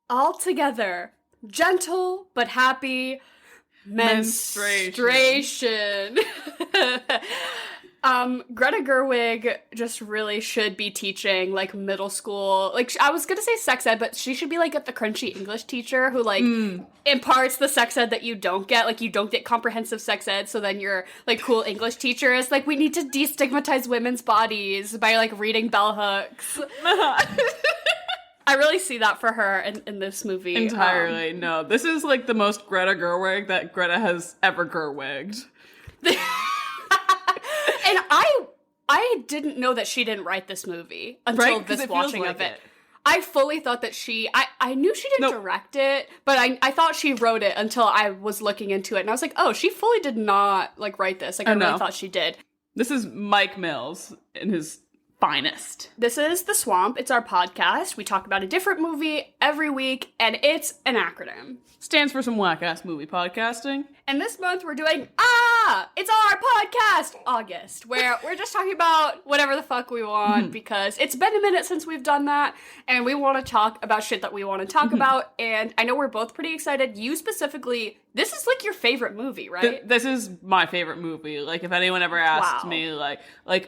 all together. Gentle but happy menstruation. Greta Gerwig just really should be teaching, like, middle school. Like, I was gonna say sex ed, but she should be, like, the crunchy English teacher who, like, imparts the sex ed that you don't get. Like, you don't get comprehensive sex ed, so then your, like, cool English teacher is like, we need to destigmatize women's bodies by, like, reading bell hooks. I really see that for her in this movie. Entirely. No, this is, like, the most Greta Gerwig that Greta has ever Gerwigged. And I didn't know that she didn't write this movie until this watching of it. I fully thought that I knew she didn't direct it, but I thought she wrote it until I was looking into it, and I was like, oh, she fully did not, like, write this. Like, I really thought she did. This is Mike Mills in his finest. This is The Swamp. It's our podcast. We talk about a different movie every week, and it's an acronym. Stands for some whack-ass movie podcasting. And this month we're doing, it's our podcast, August, where we're just talking about whatever the fuck we want, because it's been a minute since we've done that, and we want to talk about shit that we want to talk about, and I know we're both pretty excited. You specifically, this is, like, your favorite movie, right? This is my favorite movie. Like, if anyone ever asked me, like,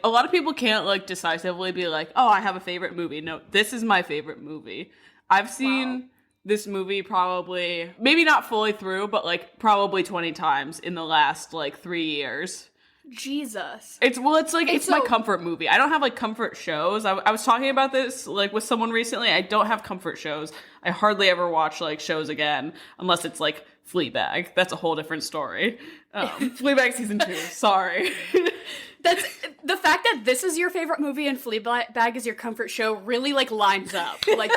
a lot of people can't, like, decisively be like, oh, I have a favorite movie. No, this is my favorite movie. I've seen this movie probably, maybe not fully through, but, like, probably 20 times in the last, like, 3 years. Jesus. It's my comfort movie. I don't have, like, comfort shows. I was talking about this, like, with someone recently. I don't have comfort shows. I hardly ever watch, like, shows again, unless it's, like, Fleabag. That's a whole different story. Fleabag season 2. Sorry. That's the fact that this is your favorite movie and Fleabag is your comfort show really, like, lines up. Like,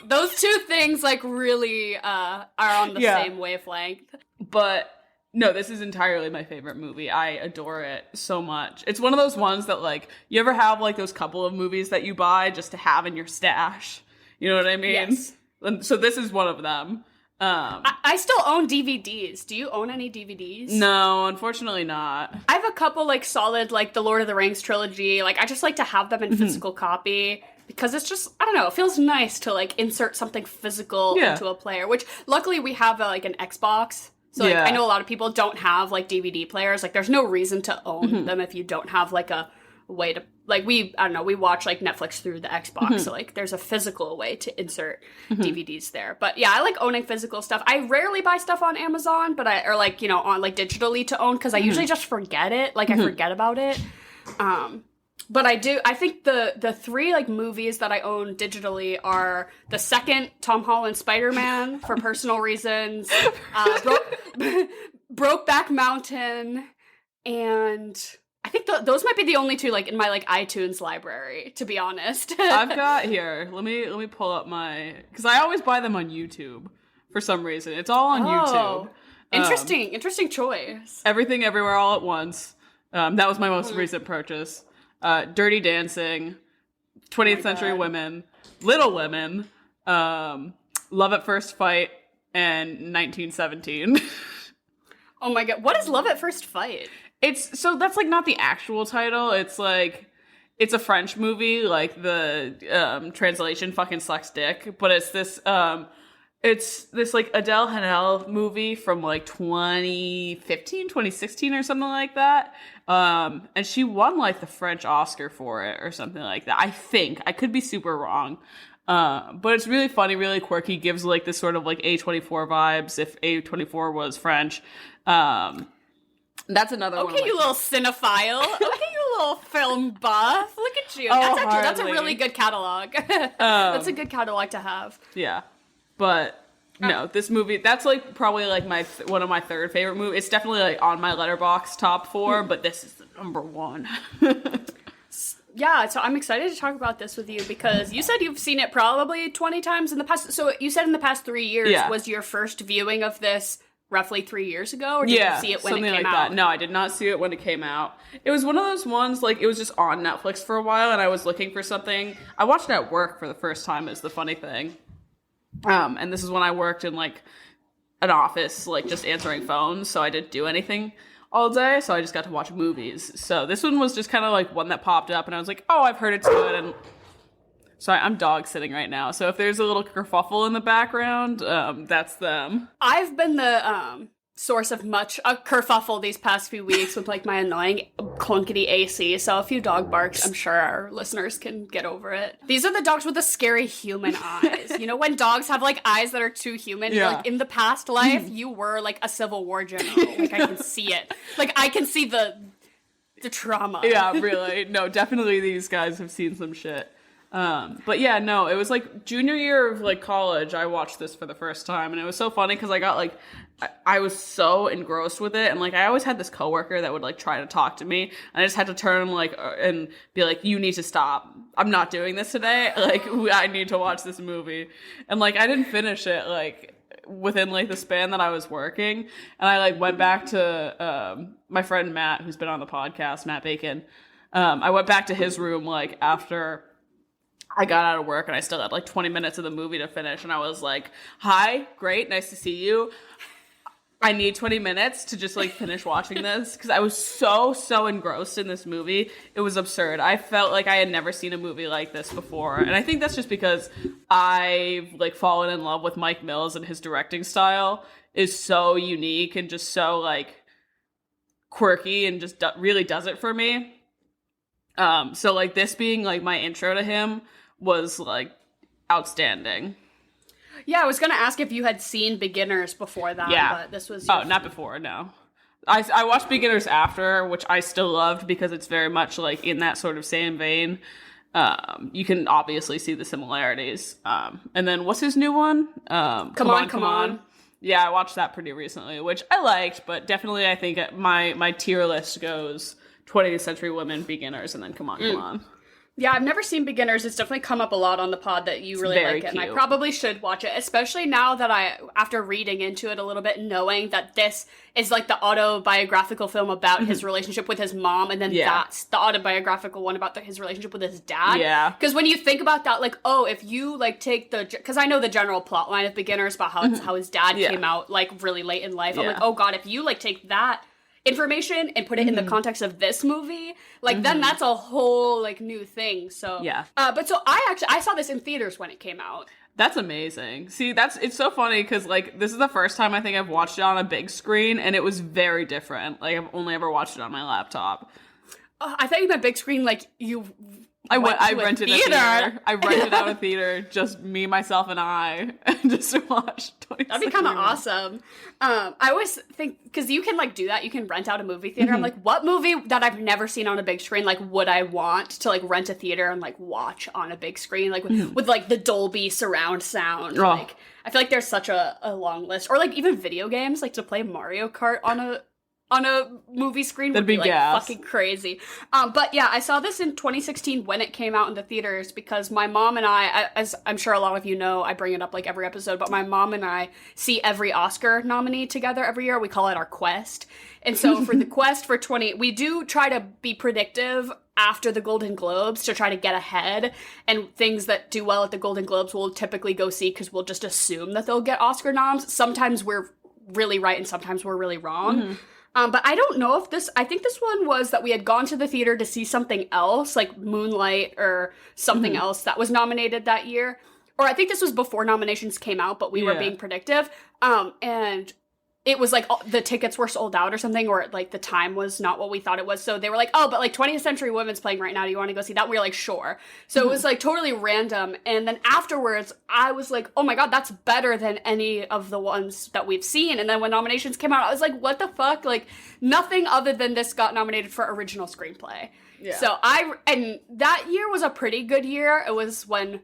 those two things, like, really are on the same wavelength. But no, this is entirely my favorite movie. I adore it so much. It's one of those ones that, like, you ever have, like, those couple of movies that you buy just to have in your stash? You know what I mean? Yes. And so this is one of them. I still own DVDs. Do you own any DVDs? No, unfortunately not. I have a couple, like, solid, like, the Lord of the Rings trilogy. Like, I just like to have them in physical copy because it's just, I don't know, it feels nice to, like, insert something physical into a player, which luckily we have, like, an Xbox. So, like, I know a lot of people don't have, like, DVD players. Like, there's no reason to own them if you don't have, like, a way to, like, we watch, like, Netflix through the Xbox, so, like, there's a physical way to insert DVDs there. But yeah, I like owning physical stuff. I rarely buy stuff on Amazon, but or, like, you know, on, like, digitally to own, because I usually just forget it, like, I forget about it. But I think the three, like, movies that I own digitally are the second Tom Holland Spider-Man for personal reasons, Brokeback Mountain, and I think those might be the only two, like, in my, like, iTunes library, to be honest. I've got here. Let me pull up my, because I always buy them on YouTube for some reason. It's all on YouTube. Interesting choice. Everything Everywhere All at Once. That was my most recent purchase. Dirty Dancing, 20th Century Women, Little Women, Love at First Fight, and 1917. Oh my god, what is Love at First Fight? So that's, like, not the actual title. It's, like, it's a French movie, like, the translation fucking sucks dick, but it's this like Adele Haenel movie from, like, 2015, 2016 or something like that. And she won, like, the French Oscar for it or something like that. I think. I could be super wrong. But it's really funny, really quirky, gives, like, this sort of, like, A24 vibes if A24 was French. That's another one. Okay, you little cinephile. Okay, you little film buff. Look at you. That's a really good catalog. That's a good catalog to have. Yeah. But no, this movie, that's, like, probably, like, one of my third favorite movies. It's definitely, like, on my Letterboxd top 4, but this is the number 1. Yeah, so I'm excited to talk about this with you because you said you've seen it probably 20 times in the past. So you said in the past 3 years was your first viewing of this roughly 3 years ago? Or did you see it when it came out? That. No, I did not see it when it came out. It was one of those ones, like, it was just on Netflix for a while, and I was looking for something. I watched it at work for the first time, is the funny thing. And this is when I worked in, like, an office, like, just answering phones, so I didn't do anything all day, so I just got to watch movies. So this one was just kind of, like, one that popped up, and I was like, oh, I've heard it's good, and Sorry, I'm dog sitting right now. So if there's a little kerfuffle in the background, that's them. I've been the source of much kerfuffle these past few weeks with like my annoying clunkety AC. So a few dog barks, I'm sure our listeners can get over it. These are the dogs with the scary human eyes. You know when dogs have like eyes that are too human? Yeah. Like in the past life, you were like a Civil War general. Like I can see it. Like I can see the trauma. Yeah, really. No, definitely these guys have seen some shit. But yeah, no, it was like junior year of like college, I watched this for the first time, and it was so funny because I got like, I was so engrossed with it, and like I always had this coworker that would like try to talk to me, and I just had to turn like and be like, you need to stop. I'm not doing this today. Like I need to watch this movie, and like I didn't finish it like within like the span that I was working, and I like went back to my friend Matt, who's been on the podcast, Matt Bacon. I went back to his room like after I got out of work and I still had like 20 minutes of the movie to finish. And I was like, hi, great, nice to see you. I need 20 minutes to just like finish watching this because I was so engrossed in this movie. It was absurd. I felt like I had never seen a movie like this before. And I think that's just because I've like fallen in love with Mike Mills, and his directing style is so unique and just so like quirky and just really does it for me. So like this being like my intro to him was like outstanding. Yeah, I was gonna ask if you had seen Beginners before that, but this was not before, no. I watched Beginners after, which I still loved because it's very much like in that sort of same vein. You can obviously see the similarities. And then what's his new one? Come on. Yeah, I watched that pretty recently, which I liked, but definitely I think my tier list goes 20th Century Women, Beginners, and then Come On. Yeah, I've never seen Beginners. It's definitely come up a lot on the pod that you really like it, and I probably should watch it, especially now that after reading into it a little bit, knowing that this is like the autobiographical film about his relationship with his mom, and then that's the autobiographical one about his relationship with his dad. Yeah. Because when you think about that, like, oh, if you like take because I know the general plot line of Beginners about how his dad came out like really late in life. I'm like, oh god, if you like take that information and put it in the context of this movie, like then that's a whole like new thing. So but so I saw this in theaters when it came out. That's amazing. See, it's so funny because like this is the first time I think I've watched it on a big screen, and it was very different. Like I've only ever watched it on my laptop. I thought you meant big screen like you I rented a theater. I rented out a theater, just me, myself, and I, just to watch 20. That'd be kind of awesome. I always think, because you can like do that, you can rent out a movie theater. I'm like, what movie that I've never seen on a big screen, like would I want to like rent a theater and like watch on a big screen, like with like the Dolby surround sound? Like I feel like there's such a long list. Or like even video games, like to play Mario Kart on a movie screen would be like fucking crazy. But yeah, I saw this in 2016 when it came out in the theaters because my mom and I, as I'm sure a lot of you know, I bring it up like every episode, but my mom and I see every Oscar nominee together every year. We call it our quest. And so for the quest for we do try to be predictive after the Golden Globes to try to get ahead, and things that do well at the Golden Globes we'll typically go see because we'll just assume that they'll get Oscar noms. Sometimes we're really right and sometimes we're really wrong. But I don't know if I think this one was that we had gone to the theater to see something else, like Moonlight or something else that was nominated that year. Or I think this was before nominations came out, but we were being predictive. And it was like the tickets were sold out or something, or like the time was not what we thought it was. So they were like, oh, but like 20th Century Women's playing right now. Do you want to go see that? And we were like, sure. So it was like totally random. And then afterwards, I was like, oh my God, that's better than any of the ones that we've seen. And then when nominations came out, I was like, what the fuck? Like nothing other than this got nominated for original screenplay. Yeah. So and that year was a pretty good year. It was when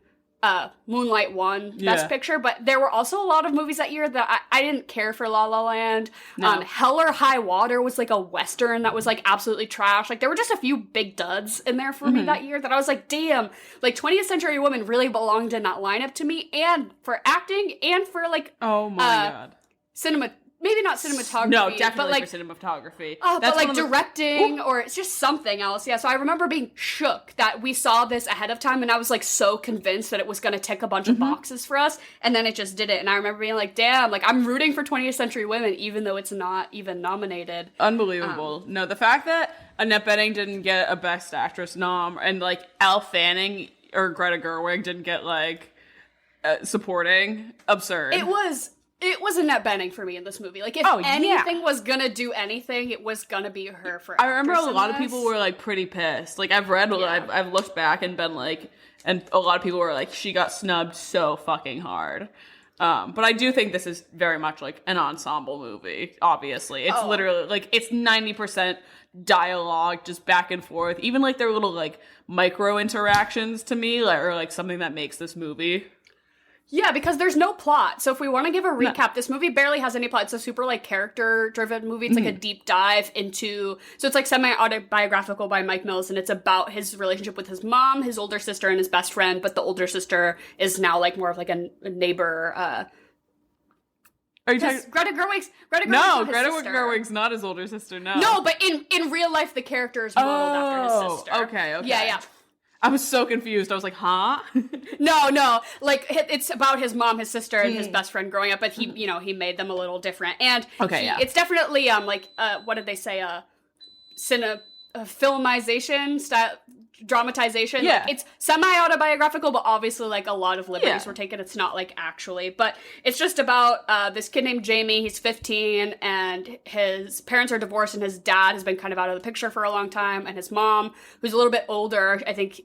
Moonlight won Best Picture, but there were also a lot of movies that year that I didn't care for. La La Land. No. Hell or High Water was like a Western that was like absolutely trash. Like there were just a few big duds in there for me that year that I was like, damn, like 20th Century Women really belonged in that lineup to me, and for acting and for like oh my God, maybe not cinematography. No, definitely but like, for cinematography. But like directing or it's just something else. Yeah, so I remember being shook that we saw this ahead of time, and I was like so convinced that it was going to tick a bunch of boxes for us, and then it just didn't. And I remember being like, damn, like I'm rooting for 20th Century Women even though it's not even nominated. Unbelievable. No, the fact that Annette Bening didn't get a Best Actress nom, and like Elle Fanning or Greta Gerwig didn't get like supporting. Absurd. It was Annette Bening for me in this movie. Like, if anything was gonna do anything, it was gonna be her for. I remember a lot of people were like pretty pissed. Like, I've read, I've looked back and been like, and a lot of people were like, she got snubbed so fucking hard. But I do think this is very much like an ensemble movie. Obviously, it's literally like it's 90% dialogue, just back and forth. Even like their little like micro interactions to me, like, are like something that makes this movie. Yeah, because there's no plot. So if we want to give a recap, this movie barely has any plot. It's a super, like, character-driven movie. It's, like, a deep dive into... So it's, like, semi-autobiographical by Mike Mills, and it's about his relationship with his mom, his older sister, and his best friend, but the older sister is now, like, more of, like, a neighbor... Are you talking... Greta Gerwig's No, Greta Gerwig's not his older sister, no. No, but in real life, the character is modeled after his sister. Okay. Yeah. I was so confused. I was like, huh? No. Like, it's about his mom, his sister, and his best friend growing up, but he, he made them a little different. And it's definitely, what did they say? Filmization style, dramatization. Yeah. Like, it's semi-autobiographical, but obviously, like, a lot of liberties were taken. It's not, like, actually. But it's just about this kid named Jamie. He's 15, and his parents are divorced, and his dad has been kind of out of the picture for a long time. And his mom, who's a little bit older, I think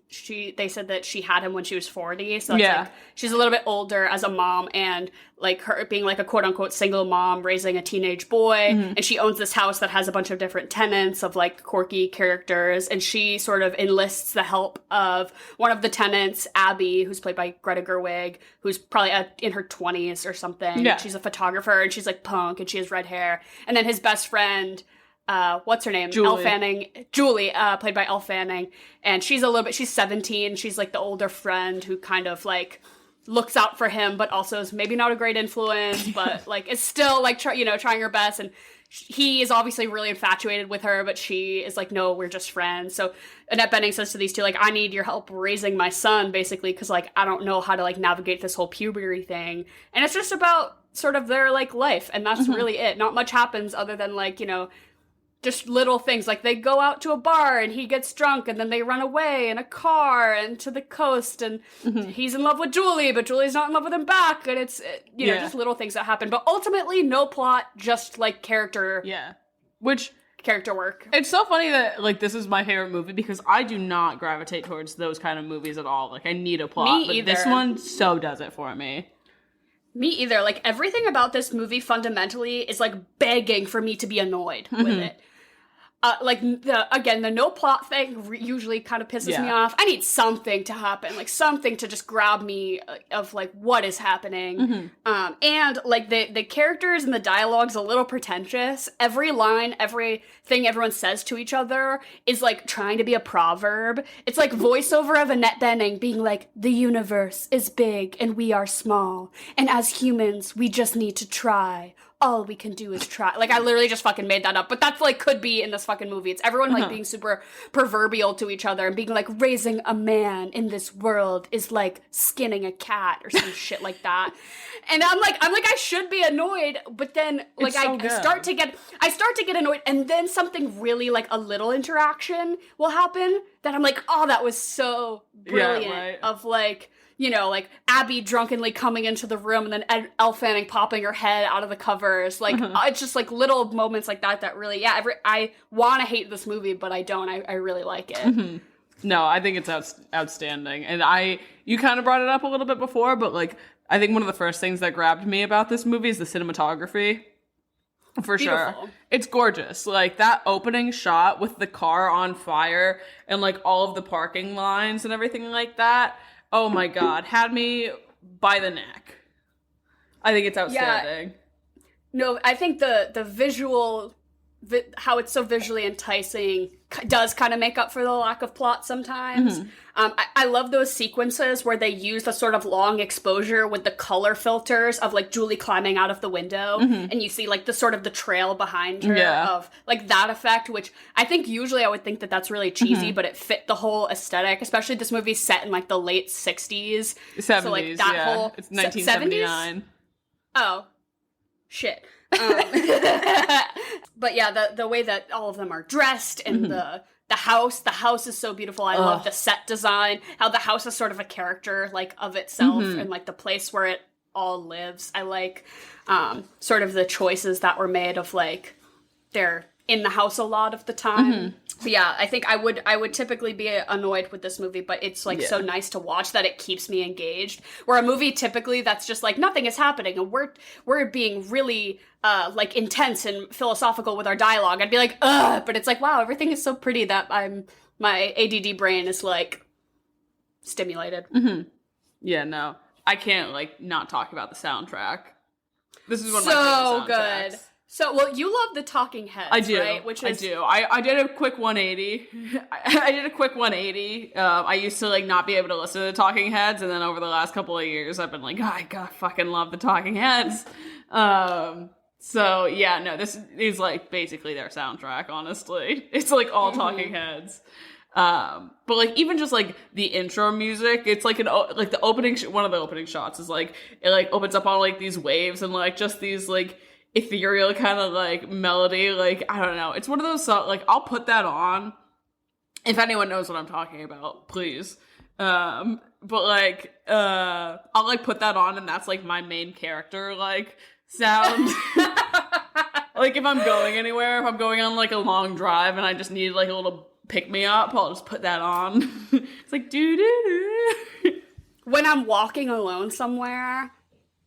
they said that she had him when she was 40. So it's like, she's a little bit older as a mom, and like her being like a quote-unquote single mom raising a teenage boy, and she owns this house that has a bunch of different tenants of like quirky characters, and she sort of enlists the help of one of the tenants, Abby, who's played by Greta Gerwig, who's probably in her 20s or something. Yeah. She's a photographer, and she's like punk, and she has red hair. And then his best friend, what's her name? Julie. Elle Fanning. Julie, played by Elle Fanning. And she's 17. She's like the older friend who kind of like looks out for him, but also is maybe not a great influence, but like is still like trying her best. And he is obviously really infatuated with her, but she is like, no, we're just friends. So Annette Bening says to these two, like, I need your help raising my son, basically, because like I don't know how to like navigate this whole puberty thing. And it's just about sort of their like life, and that's really it. Not much happens other than like, just little things. Like, they go out to a bar and he gets drunk, and then they run away in a car and to the coast, and he's in love with Julie, but Julie's not in love with him back, and it's just little things that happen, but ultimately no plot, just like character work. It's so funny that like this is my favorite movie, because I do not gravitate towards those kind of movies at all. Like, I need a plot. Me either. This one so does it for me. Me either. Like, everything about this movie fundamentally is like begging for me to be annoyed with it. The no plot thing usually kind of pisses me off. I need something to happen, like something to just grab me of like what is happening. And like the characters and the dialogue's a little pretentious. Every line, everything everyone says to each other is like trying to be a proverb. It's like voiceover of Annette Bening being like, the universe is big and we are small. And as humans, we just need to try. All we can do is try. Like, I literally just fucking made that up, but that's like could be in this fucking movie. It's everyone like being super proverbial to each other and being like, raising a man in this world is like skinning a cat or some shit like that. And I'm like I should be annoyed, but then like I start to get annoyed, and then something really like a little interaction will happen that I'm like, oh, that was so brilliant. Of like, like Abby drunkenly coming into the room, and then Elle Fanning popping her head out of the covers. Like, it's just like little moments like that really, I want to hate this movie, but I don't. I really like it. No, I think it's outstanding. And you kind of brought it up a little bit before, but like, I think one of the first things that grabbed me about this movie is the cinematography. For sure. It's gorgeous. Like, that opening shot with the car on fire and like all of the parking lines and everything like that. Oh my God, had me by the neck. I think it's outstanding. Yeah. No, I think the visual, how it's so visually enticing does kind of make up for the lack of plot sometimes. I love those sequences where they use the sort of long exposure with the color filters of like Julie climbing out of the window, and you see like the sort of the trail behind her of like that effect, which I think usually I would think that that's really cheesy, but it fit the whole aesthetic, especially this movie's set in like the late 60s. 70s, so like that whole it's 1979. 70s? Oh, shit. But yeah, the way that all of them are dressed and the house is so beautiful. I love the set design, how the house is sort of a character like of itself and like the place where it all lives. I like sort of the choices that were made of like they're in the house a lot of the time. But yeah, I think I would typically be annoyed with this movie, but it's like so nice to watch that it keeps me engaged. Where a movie typically that's just like nothing is happening and we're being really like intense and philosophical with our dialogue. I'd be like, ugh, but it's like, wow, everything is so pretty that my ADD brain is like stimulated. Yeah, no. I can't like not talk about the soundtrack. This is one of so my favorite soundtracks. Good. So, well, you love the Talking Heads, I do. right? I do. I did a quick 180. I did a quick 180. I used to, like, not be able to listen to the Talking Heads, and then over the last couple of years, I've been like, oh, I gotta fucking love the Talking Heads. So, yeah, no, this is, like, basically their soundtrack, honestly. It's, like, all Talking Heads. But, like, even just, like, the intro music, it's, like, the opening, one of the opening shots is, like, it, like, opens up on, like, these waves and, like, just these, like, ethereal kind of like melody, like I don't know, it's one of those songs, like I'll put that on if anyone knows what I'm talking about, please. But like I'll like put that on and that's like my main character like sound. Like if I'm going anywhere, if I'm going on like a long drive and I just need like a little pick me up, I'll just put that on. It's like doo doo doo. When I'm walking alone somewhere,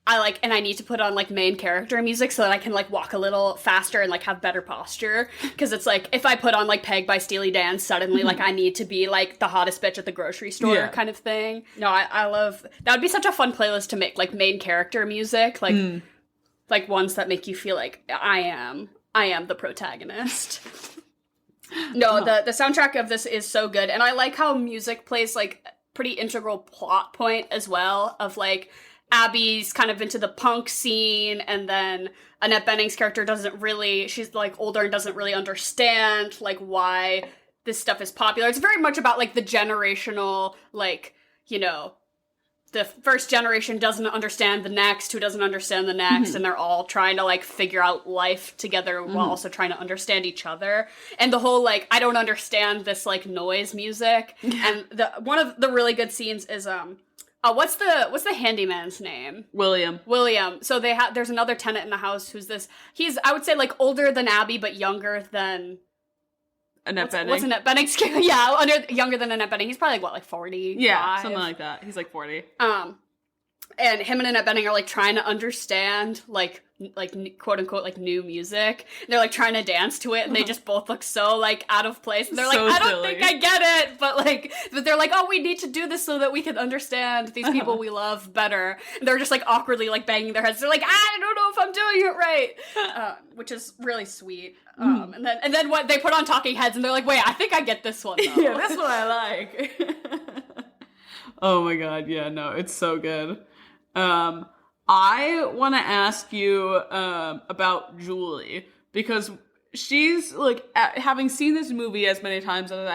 I need to put on, like, main character music so that I can, like, walk a little faster and, like, have better posture. Because it's, like, if I put on, like, Peg by Steely Dan, suddenly, like, I need to be, like, the hottest bitch at the grocery store kind of thing. No, I love... That would be such a fun playlist to make, like, main character music. Like, like ones that make you feel like, I am the protagonist. No, the soundtrack of this is so good. And I like how music plays, like, pretty integral plot point as well of, like... Abby's kind of into the punk scene, and then Annette Bening's character she's, like, older and doesn't really understand, like, why this stuff is popular. It's very much about, like, the generational, like, you know, the first generation doesn't understand the next, who doesn't understand the next, and they're all trying to, like, figure out life together while also trying to understand each other. And the whole, like, I don't understand this, like, noise music. And one of the really good scenes is, what's the handyman's name? William. So there's another tenant in the house who's he's, I would say, like, older than Abby, but younger than... Annette Bening. What's Annette Bening's character? Yeah, younger than Annette Bening. He's probably, like, what, like 40? Yeah, something like that. He's, like, 40. And him and Annette Bening are, like, trying to understand, like quote-unquote, like, new music. And they're, like, trying to dance to it, and they just both look so, like, out of place. And they're like, so I don't silly. think I get it! But they're like, oh, we need to do this so that we can understand these people we love better. And they're just, like, awkwardly, like, banging their heads. They're like, I don't know if I'm doing it right! Which is really sweet. And then what they put on Talking Heads, and they're like, wait, I think I get this one, though. Yeah, this one I like. Oh my god, yeah, no, it's so good. I want to ask you about Julie, because she's, like, having seen this movie as many times as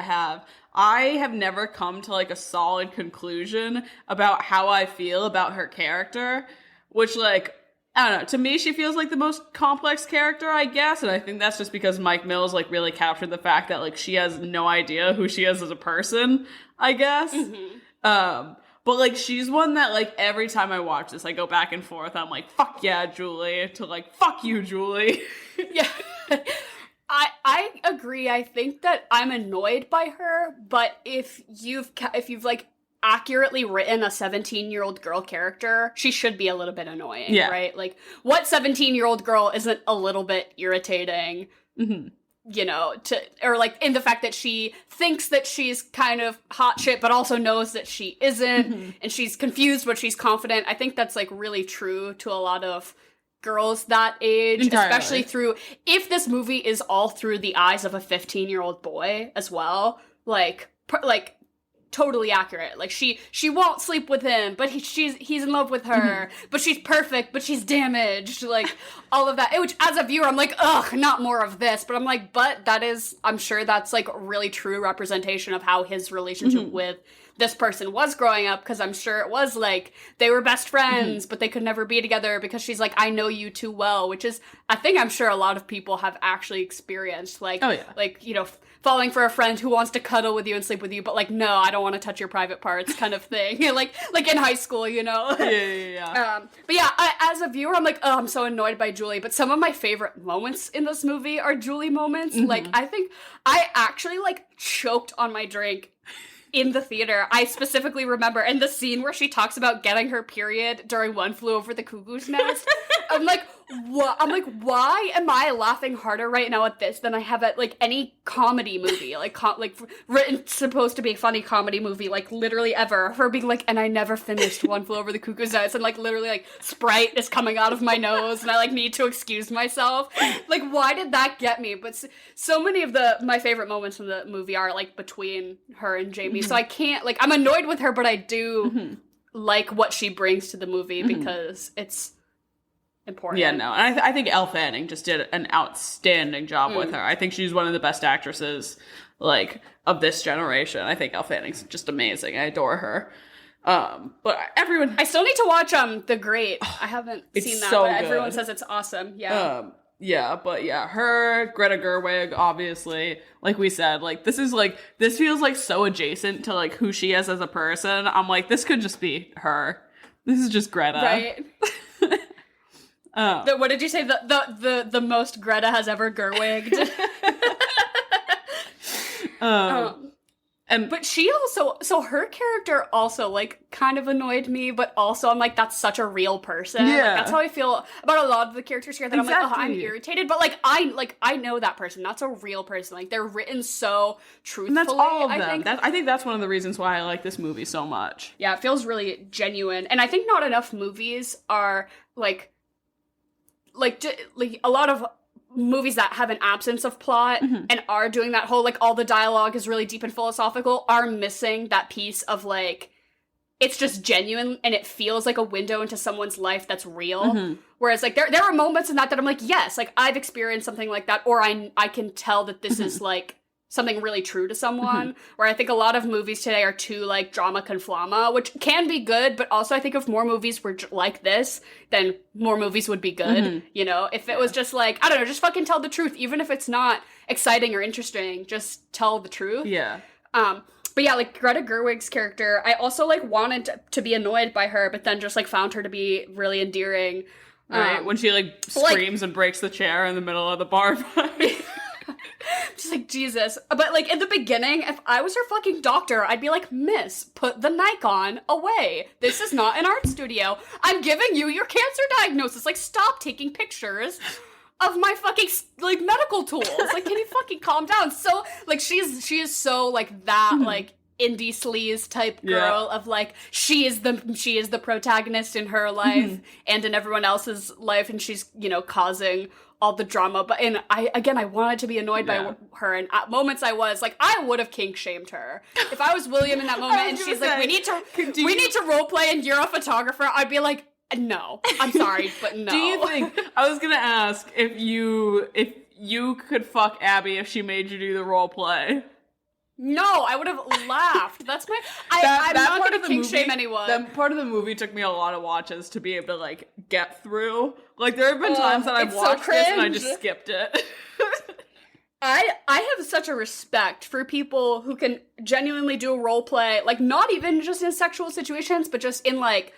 I have never come to, like, a solid conclusion about how I feel about her character, which, like, I don't know, to me she feels like the most complex character, I guess, and I think that's just because Mike Mills, like, really captured the fact that, like, she has no idea who she is as a person, I guess. But, like, she's one that, like, every time I watch this, I go back and forth. I'm like, fuck yeah, Julie, to, like, fuck you, Julie. Yeah. I agree. I think that I'm annoyed by her, but if you've like, accurately written a 17-year-old girl character, she should be a little bit annoying, right? Like, what 17-year-old girl isn't a little bit irritating? You know, or like in the fact that she thinks that she's kind of hot shit, but also knows that she isn't, and she's confused, but she's confident. I think that's, like, really true to a lot of girls that age, especially if this movie is all through the eyes of a 15-year-old boy as well, like, totally accurate. Like, she won't sleep with him, but he's in love with her, but she's perfect, but she's damaged, like, all of that. Which, as a viewer, I'm like, ugh, not more of this. But I'm like, but I'm sure that's, like, really true representation of how his relationship with this person was growing up, because I'm sure it was, like, they were best friends, but they could never be together because she's like, I know you too well, which is a thing I'm sure a lot of people have actually experienced. Like, like, you know, falling for a friend who wants to cuddle with you and sleep with you, but like, no, I don't want to touch your private parts kind of thing. like in high school, you know? Yeah. But yeah, as a viewer, I'm like, oh, I'm so annoyed by Julie. But some of my favorite moments in this movie are Julie moments. Like, I think I actually like choked on my drink in the theater. I specifically remember, and the scene where she talks about getting her period during One Flew Over the Cuckoo's Nest. I'm like, what? I'm like, why am I laughing harder right now at this than I have at like any comedy movie, like written supposed to be a funny comedy movie, like literally ever. Her being like, and I never finished One Flew Over the Cuckoo's Nest, and like literally like Sprite is coming out of my nose, and I like need to excuse myself. Like, why did that get me? But so many of my favorite moments in the movie are like between her and Jamie. So I can't, like, I'm annoyed with her, but I do like what she brings to the movie because it's important. Yeah, no, and I think Elle Fanning just did an outstanding job with her. I think she's one of the best actresses, like, of this generation. I think Elle Fanning's just amazing. I adore her. But everyone... I still need to watch The Great. I haven't seen that, so but good. everyone says it's awesome. Yeah. Her, Greta Gerwig, obviously, like we said, like, this feels like so adjacent to, like, who she is as a person. I'm like, this could just be her. This is just Greta. Right. What did you say? The most Greta has ever Gerwigged. But she also, so her character also, like, kind of annoyed me, but also I'm like, that's such a real person. Yeah. Like, that's how I feel about a lot of the characters here, that I'm like, oh, I'm irritated, but like, I know that person. That's a real person. Like, they're written so truthfully. And that's all of them. I think that's one of the reasons why I like this movie so much. Yeah, it feels really genuine. And I think not enough movies are, like a lot of movies that have an absence of plot and are doing that whole, like, all the dialogue is really deep and philosophical, are missing that piece of, like, it's just genuine and it feels like a window into someone's life that's real. Whereas, like, there are moments in that I'm like, yes, like, I've experienced something like that, or I can tell that this is, like, something really true to someone, where I think a lot of movies today are too, like, drama conflama, which can be good, but also I think if more movies were like this, then more movies would be good, you know? If it was just, like, I don't know, just fucking tell the truth, even if it's not exciting or interesting, just tell the truth. Yeah. But yeah, like, Greta Gerwig's character, I also, like, wanted to be annoyed by her, but then just, like, found her to be really endearing. Right, when she, like, screams and breaks the chair in the middle of the bar fight. Just like, Jesus. But, like, in the beginning, if I was her fucking doctor, I'd be like, Miss, put the Nikon away. This is not an art studio. I'm giving you your cancer diagnosis. Like, stop taking pictures of my fucking, like, medical tools. Like, can you fucking calm down? So, like, she is so, like, that, like, indie sleaze type girl of, like, she is the protagonist in her life and in everyone else's life, and she's, you know, causing all the drama. But I wanted to be annoyed by her, and at moments I was like, I would have kink shamed her if I was William in that moment and she's like, we need to role play and you're a photographer. I'd be like, no, I'm sorry, but no. Do you think, I was gonna ask if you could fuck Abby if she made you do the role play? No, I would have laughed. That's my... I'm not going to kink shame anyone. That part of the movie took me a lot of watches to be able to, like, get through. Like, there have been times that I've watched this and I just skipped it. I have such a respect for people who can genuinely do a role play, like, not even just in sexual situations, but just in, like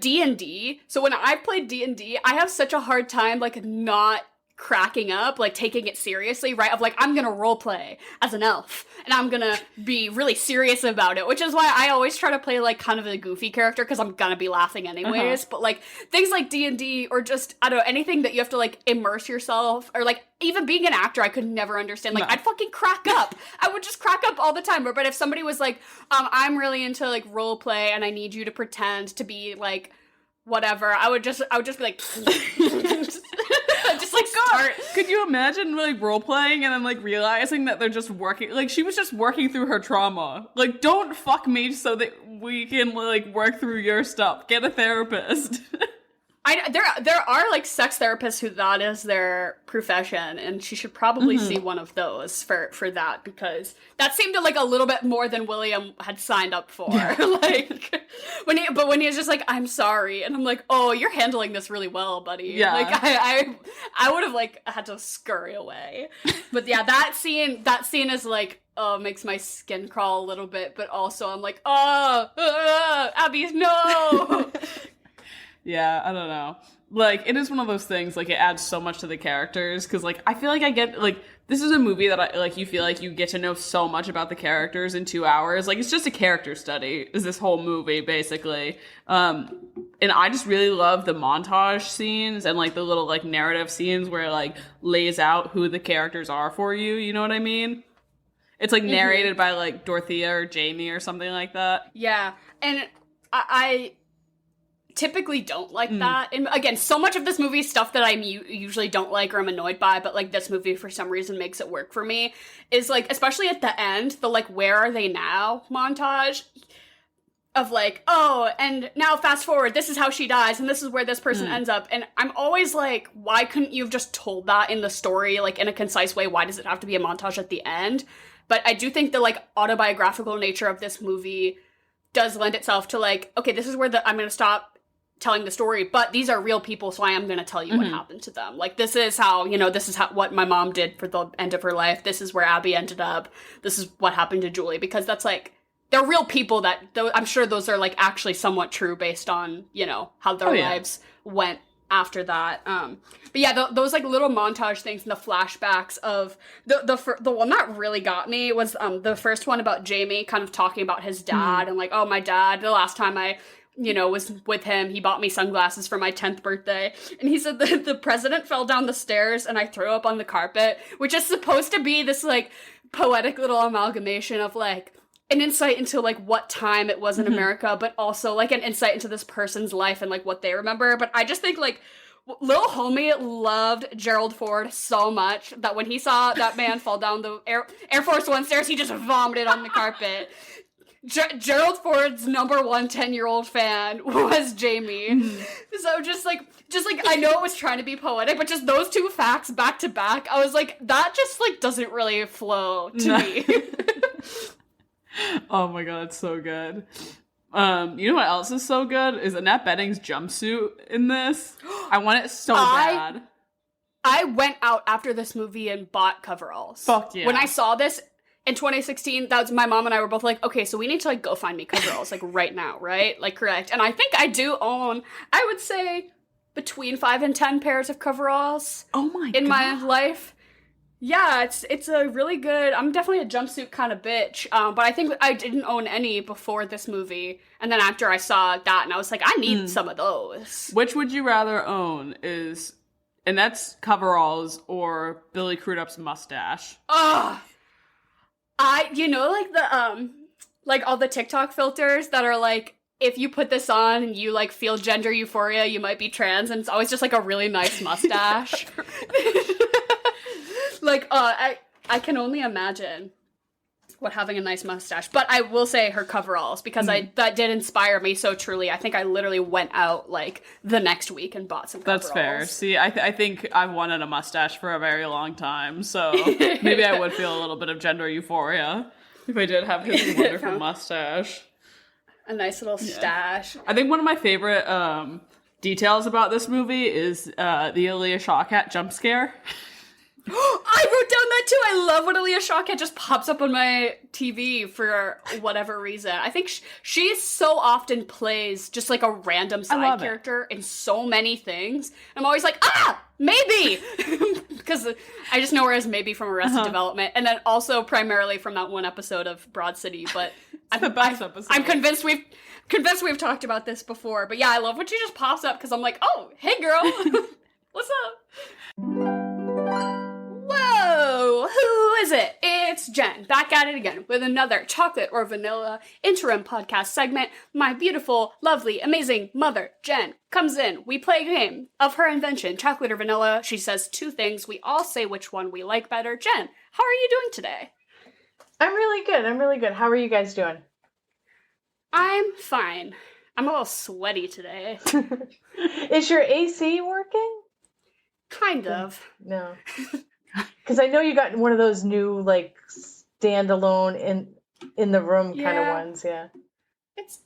D&D. So when I've played D&D, I have such a hard time, like, not cracking up, like, taking it seriously, right? Of, like, I'm gonna roleplay as an elf, and I'm gonna be really serious about it, which is why I always try to play, like, kind of a goofy character, because I'm gonna be laughing anyways, but, like, things like D&D, or just, I don't know, anything that you have to, like, immerse yourself, or, like, even being an actor, I could never understand, like, I'd fucking crack up. I would just crack up all the time, but if somebody was like, I'm really into, like, roleplay, and I need you to pretend to be, like, whatever, I would just be like, just, like, start. Could you imagine, like, role-playing and then, like, realizing that they're just working, like, she was just working through her trauma. Like, don't fuck me so that we can, like, work through your stuff. Get a therapist. There are like sex therapists who that is their profession, and she should probably see one of those for that, because that seemed like a little bit more than William had signed up for. Yeah. Like when he was just like, I'm sorry, and I'm like, oh, you're handling this really well, buddy. Yeah. Like I would have like had to scurry away. But yeah, that scene is like, oh, makes my skin crawl a little bit, but also I'm like, Abby, no. Yeah, I don't know. Like, it is one of those things, like, it adds so much to the characters, because, like, I feel like I get, like, this is a movie that, you feel like you get to know so much about the characters in 2 hours. Like, it's just a character study, is this whole movie, basically. And I just really love the montage scenes and, like, the little, like, narrative scenes where it, like, lays out who the characters are for you, you know what I mean? It's, like, narrated by, like, Dorothea or Jamie or something like that. Yeah, and I typically don't like that. And again, so much of this movie is stuff that I usually don't like or I'm annoyed by, but like this movie for some reason makes it work for me, is like, especially at the end, the like, where are they now montage of like, oh, and now fast forward, this is how she dies, and this is where this person ends up. And I'm always like, why couldn't you have just told that in the story, like in a concise way? Why does it have to be a montage at the end? But I do think the like autobiographical nature of this movie does lend itself to like, okay, this is where I'm going to stop telling the story, but these are real people, so I am going to tell you what happened to them. Like, this is how, this is what my mom did for the end of her life. This is where Abby ended up. This is what happened to Julie, because that's like, they're real people that, I'm sure those are like actually somewhat true based on, how their lives went after that. But yeah, those like little montage things and the flashbacks of the one that really got me was the first one about Jamie kind of talking about his dad and like, oh, my dad, the last time I was with him, he bought me sunglasses for my 10th birthday. And he said the president fell down the stairs and I threw up on the carpet, which is supposed to be this, like, poetic little amalgamation of, like, an insight into, like, what time it was in America, but also, like, an insight into this person's life and, like, what they remember. But I just think, like, little homie loved Gerald Ford so much that when he saw that man fall down the Air Force One stairs, he just vomited on the carpet. Gerald Ford's number one 10-year-old fan was Jamie. So just like I know it was trying to be poetic, but just those two facts back to back, I was like, that just like doesn't really flow to me. Oh my god, it's so good. You know what else is so good? Is Annette Bening's jumpsuit in this. I want it so bad. I went out after this movie and bought coveralls. Fuck yeah. When I saw this in 2016, that was my mom and I were both like, okay, so we need to like go find me coveralls like right now, right? Like, correct. And I think I do own, I would say, between 5 and 10 pairs of coveralls. Oh my god. In my life. Yeah, it's a really good, I'm definitely a jumpsuit kind of bitch, but I think I didn't own any before this movie, and then after I saw that, and I was like, I need some of those. Which would you rather own is Annette's coveralls or Billy Crudup's mustache? Ugh! like the, like all the TikTok filters that are like, if you put this on and you like feel gender euphoria, you might be trans, and it's always just like a really nice mustache. Like, I can only imagine what having a nice mustache. But I will say her coveralls, because that did inspire me so truly. I think I literally went out, like, the next week and bought some coveralls. That's fair. See, I think I've wanted a mustache for a very long time, so maybe I would feel a little bit of gender euphoria if I did have his wonderful mustache. A nice little stash. I think one of my favorite details about this movie is the Aaliyah Shawkat jump scare. I wrote down that too. I love when Aaliyah Shawkat just pops up on my TV for whatever reason. I think she so often plays just like a random side character in so many things. I'm always like, maybe! Because I just know her as maybe from Arrested Development, and then also primarily from that one episode of Broad City, but the best episode. I'm convinced we've talked about this before, but yeah, I love when she just pops up, because I'm like, oh, hey girl! What's up? Whoa! Who is it? It's Jen, back at it again with another chocolate or vanilla interim podcast segment. My beautiful, lovely, amazing mother, Jen, comes in. We play a game of her invention, chocolate or vanilla. She says 2 things. We all say which one we like better. Jen, how are you doing today? I'm really good. How are you guys doing? I'm fine. I'm a little sweaty today. Is your AC working? Kind of. No. Because I know you got one of those new, like, standalone in the room kind of ones, yeah.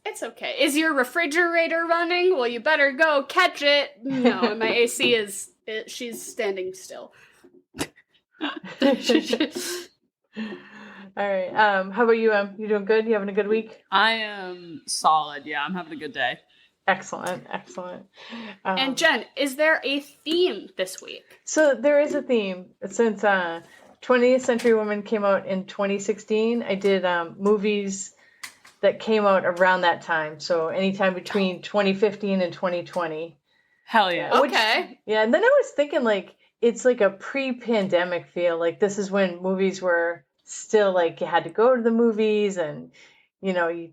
It's okay. Is your refrigerator running? Well, you better go catch it. No, and my AC she's standing still. All right. How about you, Em? You doing good? You having a good week? I am solid. Yeah, I'm having a good day. Excellent. And Jen, is there a theme this week? So there is a theme. Since 20th Century Women came out in 2016, I did movies that came out around that time. So anytime between 2015 and 2020. Hell yeah. Okay. Yeah, and then I was thinking, like, it's like a pre-pandemic feel. Like, this is when movies were still, like, you had to go to the movies and, I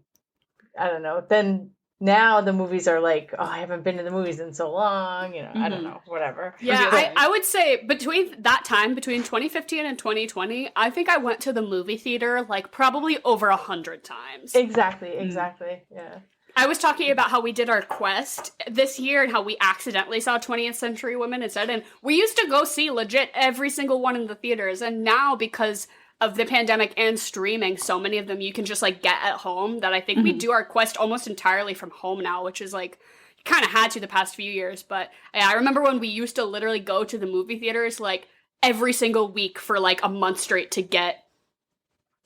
don't know. Then now the movies are like, oh, I haven't been to the movies in so long. I don't know, whatever. Yeah, I would say between that time, between 2015 and 2020, I think I went to the movie theater like probably over 100 times. Exactly, yeah. I was talking about how we did our quest this year and how we accidentally saw 20th Century Women instead. And we used to go see legit every single one in the theaters. And now, because of the pandemic and streaming, so many of them you can just like get at home, that I think we do our quest almost entirely from home now, which is like, kind of had to the past few years. But yeah, I remember when we used to literally go to the movie theaters like every single week for like a month straight to get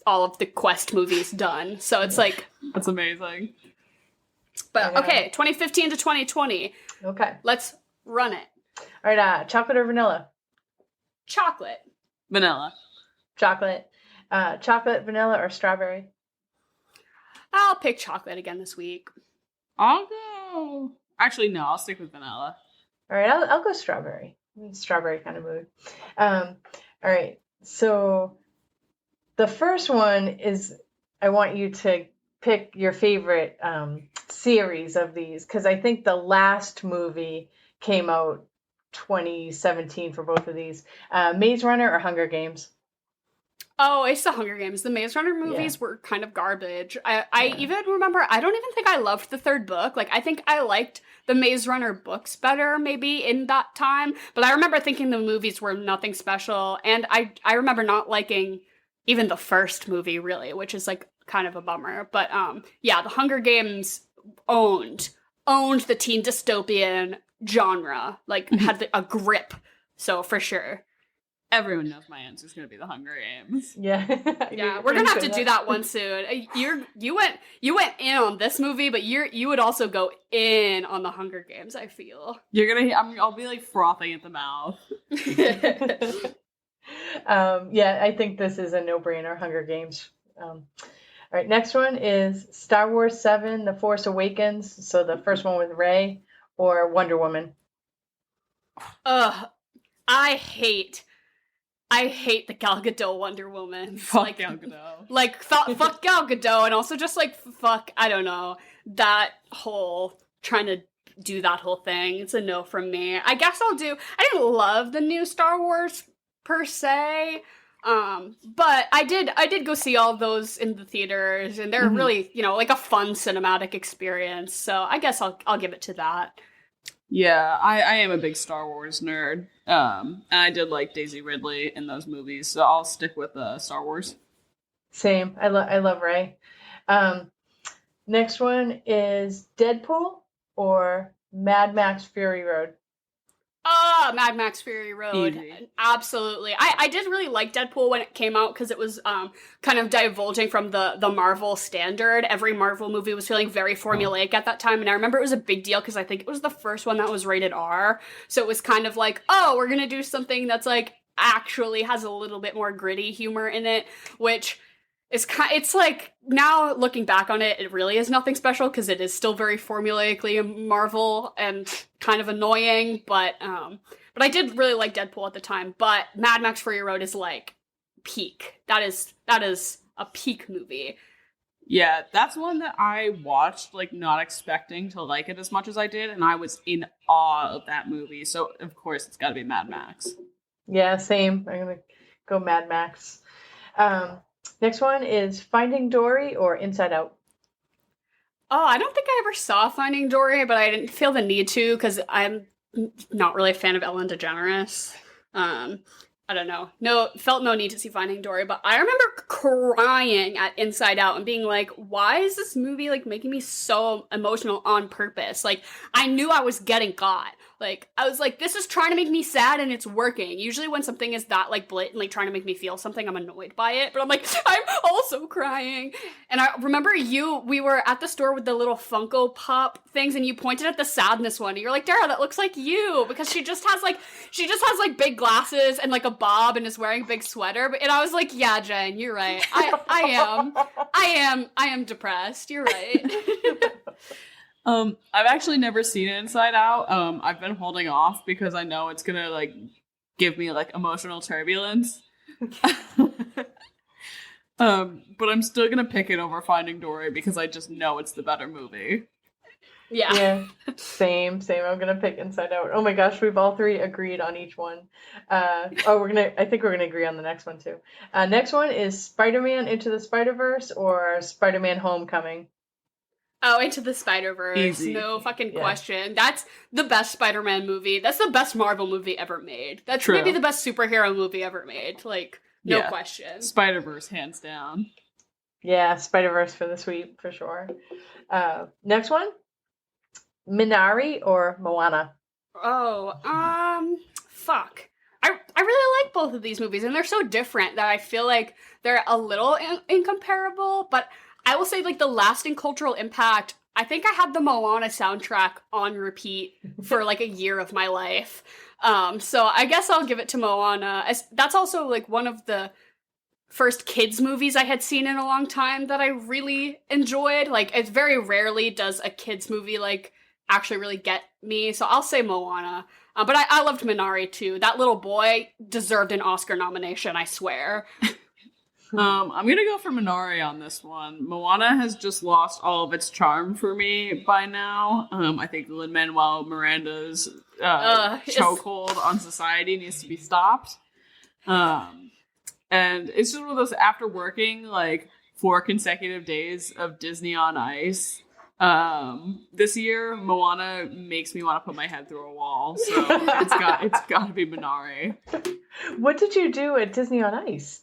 all of the quest movies done. So it's like, that's amazing. But okay, 2015 to 2020. Okay. Let's run it. All right, chocolate or vanilla? Chocolate. Vanilla. Chocolate. Chocolate, vanilla, or strawberry? I'll pick chocolate again this week. I'll go... Actually, no, I'll stick with vanilla. All right, I'll go strawberry. Strawberry kind of mood. All right, so the first one is, I want you to pick your favorite series of these, because I think the last movie came out 2017 for both of these. Maze Runner or Hunger Games? Oh, it's the Hunger Games. The Maze Runner movies were kind of garbage. I even remember, I don't even think I loved the third book. Like, I think I liked the Maze Runner books better, maybe, in that time. But I remember thinking the movies were nothing special. And I remember not liking even the first movie, really, which is, like, kind of a bummer. But, yeah, the Hunger Games owned the teen dystopian genre. Like, had a grip. So, for sure. Everyone knows my answer is going to be the Hunger Games. Yeah. Yeah, we're going to have to do that one soon. You went in on this movie, but you would also go in on the Hunger Games, I feel. I'll be like frothing at the mouth. Yeah, I think this is a no-brainer, Hunger Games. All right, next one is Star Wars 7, The Force Awakens. So the first one with Rey, or Wonder Woman. Ugh, I hate the Gal Gadot Wonder Woman. Fuck Gal Gadot. Fuck Gal Gadot, and also just like fuck, I don't know, that whole trying to do that whole thing. It's a no from me. I guess I didn't love the new Star Wars per se, but I did go see all of those in the theaters, and they're really, like a fun cinematic experience. So I guess I'll give it to that. Yeah, I am a big Star Wars nerd. And I did like Daisy Ridley in those movies, so I'll stick with Star Wars. Same. I love Rey. Next one is Deadpool or Mad Max Fury Road. Mad Max Fury Road. Easy. Absolutely. I did really like Deadpool when it came out because it was kind of divulging from the Marvel standard. Every Marvel movie was feeling very formulaic at that time, and I remember it was a big deal because I think it was the first one that was rated R. So it was kind of like, oh, we're gonna do something that's like actually has a little bit more gritty humor in it, which it's like, now looking back on it, it really is nothing special because it is still very formulaically Marvel and kind of annoying, but I did really like Deadpool at the time. But Mad Max Fury Road is like peak. That is a peak movie. Yeah, that's one that I watched like not expecting to like it as much as I did, and I was in awe of that movie. So of course it's got to be Mad Max. Yeah, same. I'm gonna go Mad Max. Next one is Finding Dory or Inside Out. Oh, I don't think I ever saw Finding Dory, but I didn't feel the need to because I'm not really a fan of Ellen DeGeneres. I don't know. Felt no need to see Finding Dory, but I remember crying at Inside Out and being like, why is this movie like making me so emotional on purpose? Like, I knew I was getting got. Like, I was like, this is trying to make me sad and it's working. Usually when something is that like blatantly trying to make me feel something, I'm annoyed by it. But I'm like, I'm also crying. And I remember we were at the store with the little Funko Pop things and you pointed at the sadness one. And you're like, Dara, that looks like you. Because she just has like big glasses and like a bob and is wearing a big sweater. And I was like, yeah, Jen, you're right. I am depressed. You're right. I've actually never seen Inside Out. I've been holding off because I know it's gonna like give me like emotional turbulence. But I'm still gonna pick it over Finding Dory because I just know it's the better movie. Yeah. Same. I'm gonna pick Inside Out. Oh my gosh, we've all three agreed on each one. I think we're gonna agree on the next one too. Next one is Spider-Man Into the Spider-Verse or Spider-Man Homecoming. Oh, Into the Spider-Verse. Easy. No fucking question. That's the best Spider-Man movie. That's the best Marvel movie ever made. That's maybe the best superhero movie ever made. Like, no question. Spider-Verse, hands down. Yeah, Spider-Verse for the sweep, for sure. Next one. Minari or Moana? Oh, fuck. I really like both of these movies, and they're so different that I feel like they're a little incomparable, but I will say, like, the lasting cultural impact, I think I had the Moana soundtrack on repeat for, like, a year of my life. So I guess I'll give it to Moana. That's also, like, one of the first kids movies I had seen in a long time that I really enjoyed. Like, it very rarely does a kids movie, like, actually really get me. So I'll say Moana. But I loved Minari, too. That little boy deserved an Oscar nomination, I swear. I'm gonna go for Minari on this one. Moana has just lost all of its charm for me by now. I think Lin-Manuel Miranda's chokehold on society needs to be stopped. And it's just one of those, after working like 4 consecutive days of Disney on Ice, this year Moana makes me want to put my head through a wall. So it's got to be Minari. What did you do at Disney on Ice?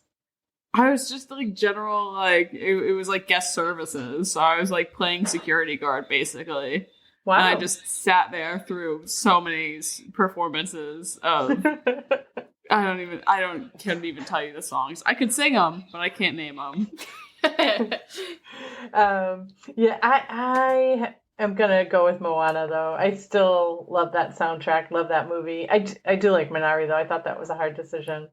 I was just like general, like it was like guest services. So I was like playing security guard basically. Wow. And I just sat there through so many performances of can't even tell you the songs. I could sing them, but I can't name them. I am gonna go with Moana though. I still love that soundtrack, love that movie. I do like Minari though. I thought that was a hard decision.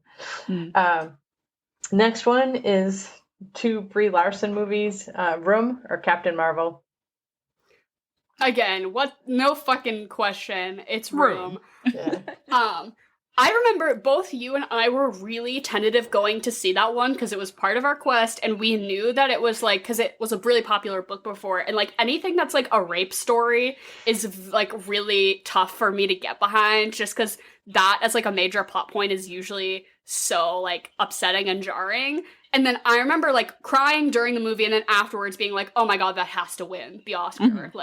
Next one is 2 Brie Larson movies, Room or Captain Marvel. Again, no fucking question. It's Room. Yeah. I remember both you and I were really tentative going to see that one because it was part of our quest, and we knew that it was like, because it was a really popular book before, and like anything that's like a rape story is like really tough for me to get behind, just because that as like a major plot point is usually so like upsetting and jarring. And then I remember like crying during the movie and then afterwards being like, oh my god, that has to win the Oscar. Mm-hmm.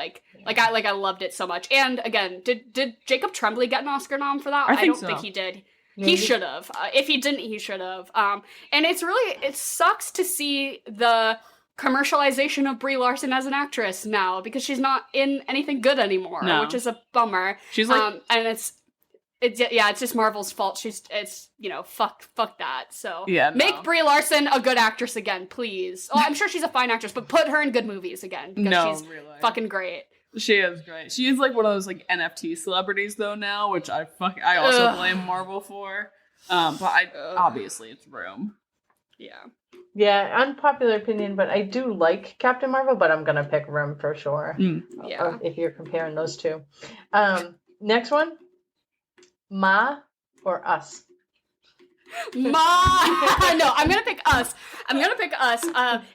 I loved it so much. And again, did Jacob Tremblay get an Oscar nom for that? I don't think he did. Maybe. He should have. If he didn't, he should have. And it sucks to see the commercialization of Brie Larson as an actress now because she's not in anything good anymore, which is a bummer. She's like, and it's just Marvel's fault. Fuck that. So make Brie Larson a good actress again, please. Oh, I'm sure she's a fine actress, but put her in good movies again because she's fucking great. She is great. She is like one of those like NFT celebrities though now, which I also blame Marvel for. Obviously it's Room. Yeah. Yeah, unpopular opinion, but I do like Captain Marvel, but I'm gonna pick Room for sure. Yeah. If you're comparing those two. Next one. Ma or Us? Ma! No, I'm gonna pick Us.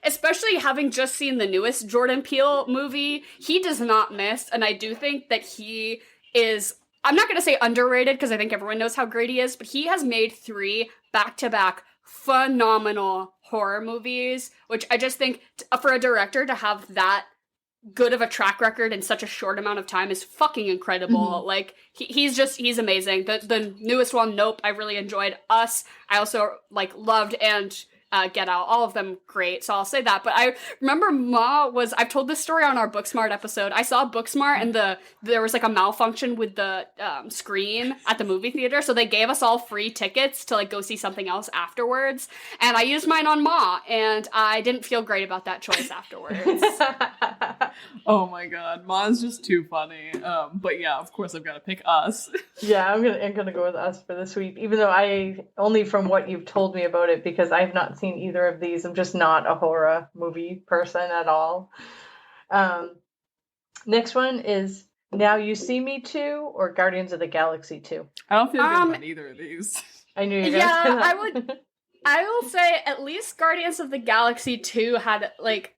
Especially having just seen the newest Jordan Peele movie. He does not miss, and I do think that he is, I'm not gonna say underrated, because I think everyone knows how great he is, but he has made 3 back-to-back phenomenal horror movies, which I just think, for a director to have that good of a track record in such a short amount of time is fucking incredible. Like, he's amazing. The newest one, Nope, I really enjoyed. Us, I also, like, loved, and Get Out, all of them great, so I'll say that. But I remember I've told this story on our Booksmart episode. I saw Booksmart, and there was, like, a malfunction with the screen at the movie theater, so they gave us all free tickets to, like, go see something else afterwards, and I used mine on Ma, and I didn't feel great about that choice afterwards. Oh my god, Ma's just too funny. But yeah, of course I've got to pick Us. Yeah, I'm gonna go with Us for this week, even though I only from what you've told me about it, because I've not seen either of these. I'm just not a horror movie person at all. Next one is Now You See Me 2 or Guardians of the Galaxy 2. I don't feel good about either of these. I knew you were gonna say that. I will say at least Guardians of the Galaxy 2 had, like,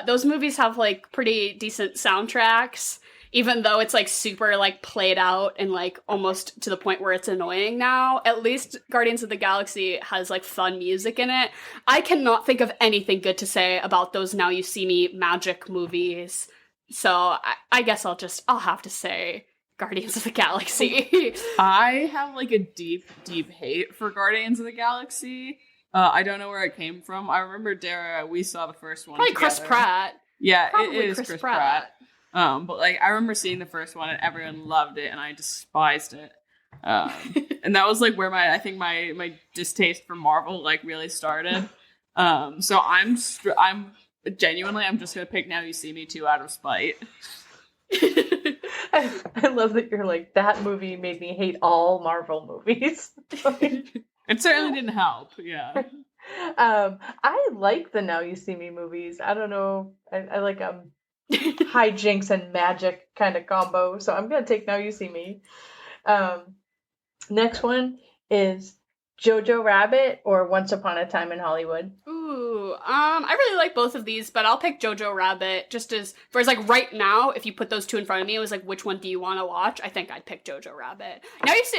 those movies have, like, pretty decent soundtracks, even though it's, like, super, like, played out and, like, almost to the point where it's annoying now. At least Guardians of the Galaxy has, like, fun music in it. I cannot think of anything good to say about those Now You See Me magic movies. So I guess I'll have to say Guardians of the Galaxy. I have, like, a deep, deep hate for Guardians of the Galaxy. I don't know where it came from. I remember, Dara, we saw the first one Probably together. Chris Pratt. Yeah, Probably it is Chris Pratt. But, like, I remember seeing the first one and everyone loved it and I despised it. And that was, like, where I think my distaste for Marvel, like, really started. So I'm genuinely, I'm just gonna pick Now You See Me 2 out of spite. I love that you're like, that movie made me hate all Marvel movies. It certainly didn't help, yeah. I like the Now You See Me movies. I don't know. I like hijinks and magic kind of combo. So I'm gonna take Now You See Me. Next one is Jojo Rabbit or Once Upon a Time in Hollywood. Ooh, I really like both of these, but I'll pick Jojo Rabbit just as like right now, if you put those two in front of me, it was like, which one do you want to watch? I think I'd pick Jojo Rabbit. Now you see,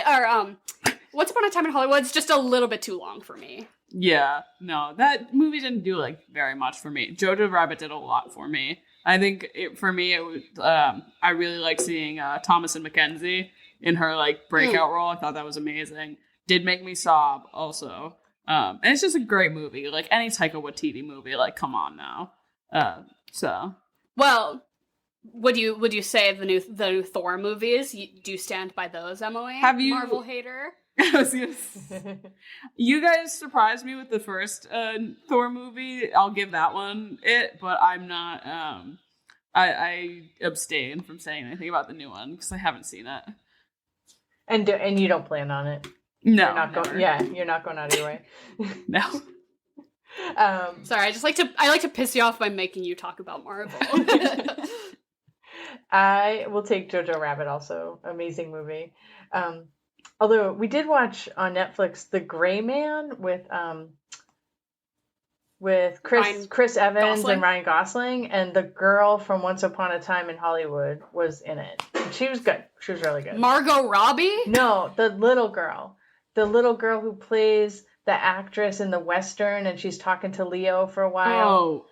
Once Upon a Time in Hollywood's just a little bit too long for me. Yeah, no, that movie didn't do, like, very much for me. Jojo Rabbit did a lot for me. I think for me, it was, I really like seeing Thomasin McKenzie in her, like, breakout role. I thought that was amazing. Did make me sob also. And it's just a great movie. Like, any Taika Waititi movie, like, come on now. Well, would you say the new Thor movies? Do you stand by those, Emily? Have you, Marvel hater? You guys surprised me with the first Thor movie. I'll give that one it, but I'm not. I abstain from saying anything about the new one because I haven't seen it. And you don't plan on it. No, you're not going. Yeah, you're not going out of your way. No. Sorry, I like to piss you off by making you talk about Marvel. I will take Jojo Rabbit also. Amazing movie. Although we did watch on Netflix The Gray Man with Chris Evans and Ryan Gosling, and the girl from Once Upon a Time in Hollywood was in it. And she was good. She was really good. Margot Robbie? No, the little girl who plays the actress in the Western, and she's talking to Leo for a while. Oh.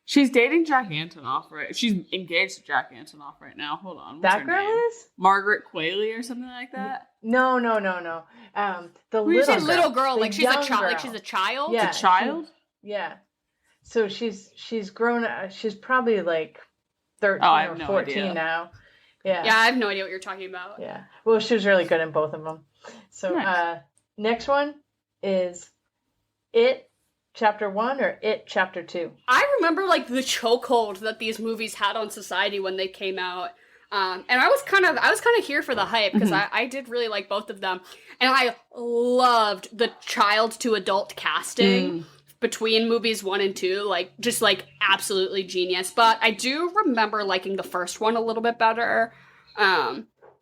She's dating Jack Antonoff, right? She's engaged to Jack Antonoff right now. Hold on. What's that girl name? Is? Margaret Qualley or something like that? No. The little girl, like she's a child. Like she's a child? Yeah. A child? Yeah. So she's grown up. She's probably like 13 or 14 now. Yeah. Yeah, I have no idea what you're talking about. Yeah. Well, she was really good in both of them. So nice. Next one is It Chapter 1 or It Chapter 2? I remember like the chokehold that these movies had on society when they came out. And I was kind of here for the hype because I did really like both of them. And I loved the child to adult casting between movies 1 and 2, like just like absolutely genius. But I do remember liking the first one a little bit better.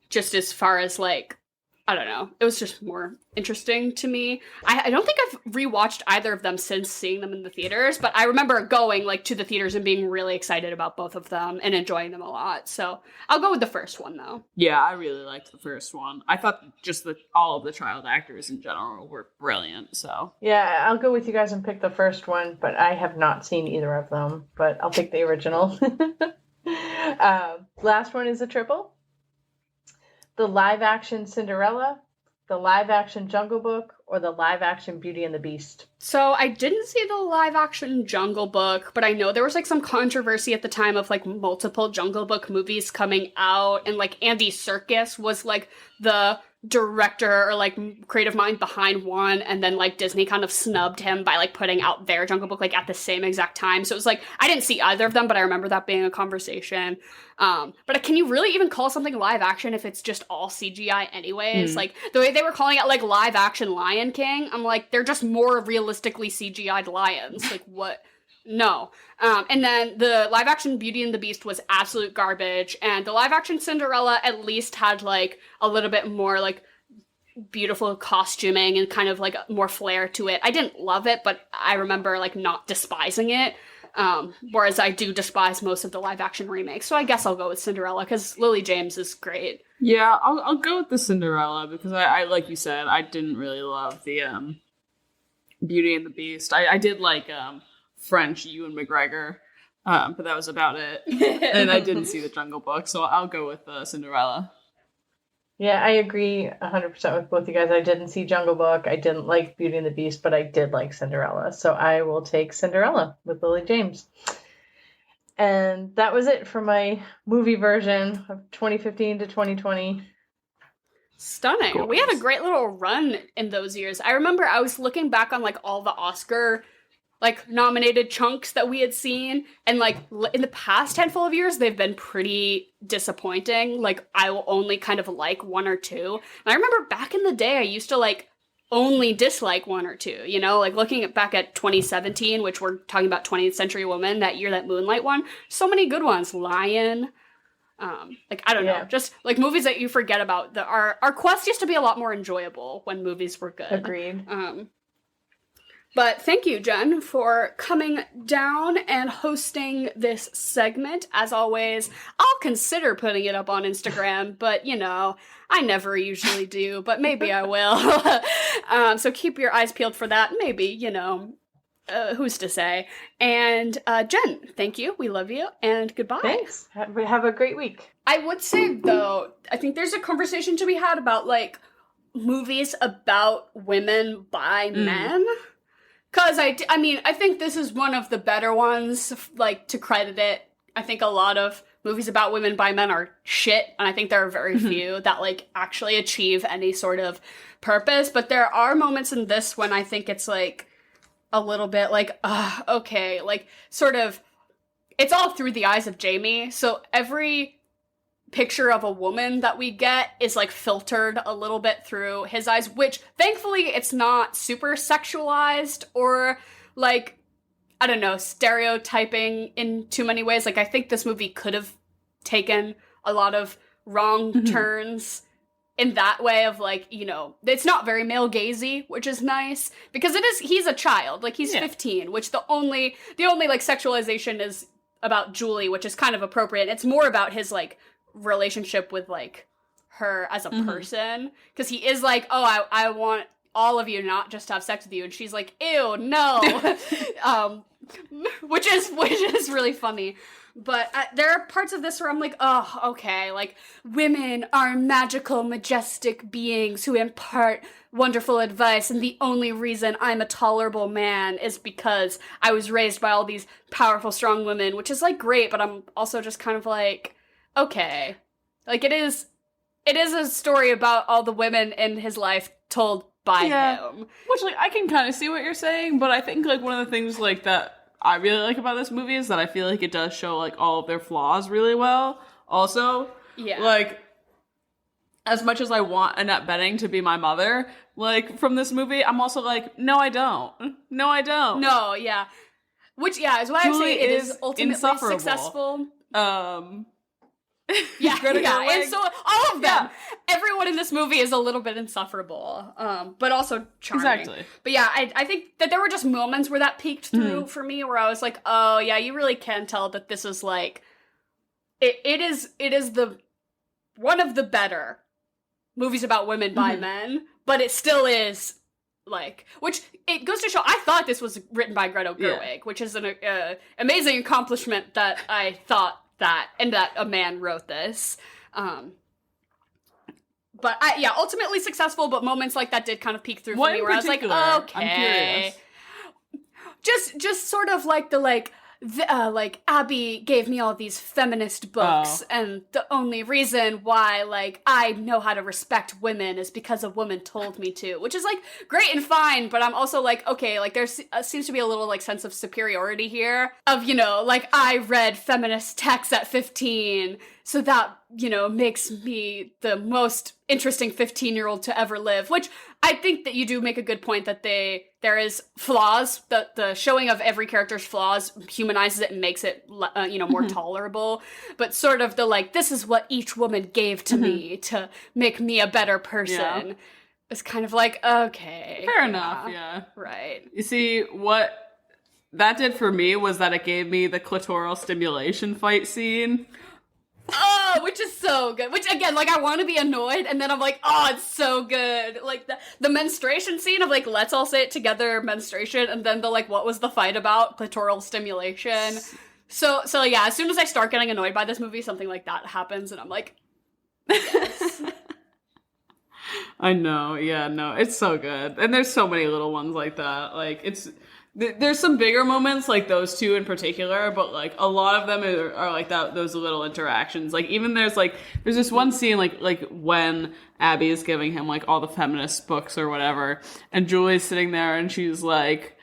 Just as far as like I don't know. It was just more interesting to me. I don't think I've rewatched either of them since seeing them in the theaters, but I remember going like to the theaters and being really excited about both of them and enjoying them a lot. So I'll go with the first one though. Yeah, I really liked the first one. I thought just that all of the child actors in general were brilliant. So yeah, I'll go with you guys and pick the first one, but I have not seen either of them. But I'll pick the original. Last one is a triple. The live-action Cinderella, the live-action Jungle Book, or the live-action Beauty and the Beast? So I didn't see the live-action Jungle Book, but I know there was like some controversy at the time of like multiple Jungle Book movies coming out, and like Andy Serkis was like the director or like creative mind behind one, and then like Disney kind of snubbed him by like putting out their Jungle Book like at the same exact time. So it was like I didn't see either of them, but I remember that being a conversation. But can you really even call something live action if it's just all CGI anyways? Like the way they were calling it like live action Lion King, I'm like they're just more realistically CGI'd lions. Like what? No. And then the live action Beauty and the Beast was absolute garbage, and the live action Cinderella at least had like a little bit more like beautiful costuming and kind of like more flair to it. I didn't love it, but I remember like not despising it. Whereas I do despise most of the live action remakes. So I guess I'll go with Cinderella because Lily James is great. yeah, I'll go with the Cinderella because I like you said, I didn't really love the Beauty and the Beast. I did like French Ewan McGregor, but that was about it. And I didn't see the Jungle Book, so I'll go with Cinderella. Yeah, I agree 100% with both you guys. I didn't see Jungle Book. I didn't like Beauty and the Beast, but I did like Cinderella. So I will take Cinderella with Lily James. And that was it for my movie version of 2015 to 2020. Stunning. Cool. We had a great little run in those years. I remember I was looking back on like all the Oscar like nominated chunks that we had seen, and like in the past handful of years they've been pretty disappointing. Like I will only kind of like one or two, and I remember back in the day I used to like only dislike one or two, you know, like looking back at 2017, which we're talking about 20th Century Woman, that year that Moonlight won, so many good ones. Lion, like I don't know, just like movies that you forget about. Our quest used to be a lot more enjoyable when movies were good. Agreed. But thank you, Jen, for coming down and hosting this segment. As always, I'll consider putting it up on Instagram, but, you know, I never usually do, but maybe I will. So keep your eyes peeled for that. Maybe, you know, who's to say? And Jen, thank you. We love you, and goodbye. Thanks. Have a great week. I would say, though, I think there's a conversation to be had about, like, movies about women by men. Because, I mean, I think this is one of the better ones, like, to credit it. I think a lot of movies about women by men are shit, and I think there are very few that, like, actually achieve any sort of purpose. But there are moments in this when I think it's, like, a little bit, like, okay, like, sort of, it's all through the eyes of Jamie. So every picture of a woman that we get is like filtered a little bit through his eyes, which thankfully it's not super sexualized or like, I don't know, stereotyping in too many ways. Like I think this movie could have taken a lot of wrong turns in that way of like, you know, it's not very male gazy, which is nice because he's a child, like he's 15, which the only like sexualization is about Julie, which is kind of appropriate. It's more about his like relationship with like her as a person, because he is like, oh, I want all of you, not just to have sex with you, and she's like, ew, no. which is really funny. But there are parts of this where I'm like, oh, okay, like, women are magical, majestic beings who impart wonderful advice, and the only reason I'm a tolerable man is because I was raised by all these powerful, strong women, which is, like, great, but I'm also just kind of like, okay. Like, it is a story about all the women in his life told by him. Which, like, I can kind of see what you're saying, but I think, like, one of the things, like, that I really like about this movie is that I feel like it does show, like, all of their flaws really well. Also, like, as much as I want Annette Bening to be my mother, like, from this movie, I'm also like, no, I don't. No, I don't. No, yeah. Which, yeah, is why I say it is ultimately successful. Greta Gerwig. And so all of them. everyone in this movie is a little bit insufferable, but also charming. Exactly. But yeah, I think that there were just moments where that peeked through for me, where I was like, oh yeah, you really can tell that this is like, it is the one of the better movies about women by men, but it still is like, which it goes to show, I thought this was written by Greta Gerwig, which is an amazing accomplishment that I thought that, and that a man wrote this. But ultimately successful, but moments like that did kind of peek through for me, where I was like, okay. I'm curious. Just sort of like like Abby gave me all these feminist books, and the only reason why like I know how to respect women is because a woman told me to, which is like great and fine, but I'm also like, okay, like there seems to be a little like sense of superiority here of, you know, like I read feminist texts at 15, so that, you know, makes me the most interesting 15-year-old to ever live, which I think that you do make a good point that there is flaws, the showing of every character's flaws humanizes it and makes it, more tolerable, but sort of the like, this is what each woman gave to me to make me a better person. It's kind of like, okay. Fair enough, yeah. Right. You see, what that did for me was that it gave me the clitoral stimulation fight scene. Oh, which is so good. Which, again, like, I want to be annoyed, and then I'm like, oh, it's so good. Like, the menstruation scene of, like, let's all say it together, menstruation, and then the, like, what was the fight about? Clitoral stimulation. So yeah, as soon as I start getting annoyed by this movie, something like that happens, and I'm like, yes. I know, yeah, no, it's so good. And there's so many little ones like that. Like, there's some bigger moments, like those two in particular, but like a lot of them are like that, those little interactions. Like even there's this one scene like when Abby is giving him like all the feminist books or whatever, and Julie's sitting there and she's like,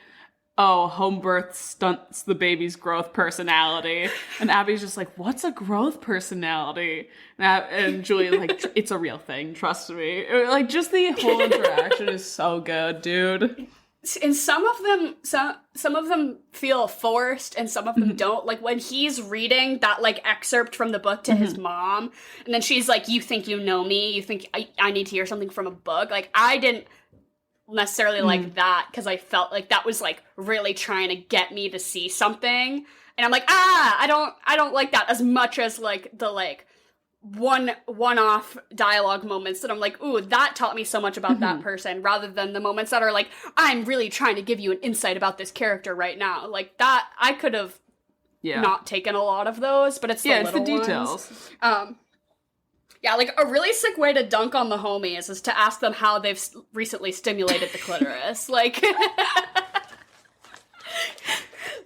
oh, home birth stunts the baby's growth personality. And Abby's just like, what's a growth personality? And Julie like, it's a real thing, trust me. Like just the whole interaction is so good, dude. And some of them feel forced, and some of them don't. Like when he's reading that like excerpt from the book to his mom, and then she's like, "You think you know me? You think I need to hear something from a book?" Like I didn't necessarily like that, because I felt like that was like really trying to get me to see something, and I'm like, I don't like that as much as like the like one-off dialogue moments that I'm like, ooh, that taught me so much about that person, rather than the moments that are like, I'm really trying to give you an insight about this character right now. Like that, I could have not taken a lot of those, but it's the little it's the details. Yeah, like a really sick way to dunk on the homies is to ask them how they've recently stimulated the clitoris. Like,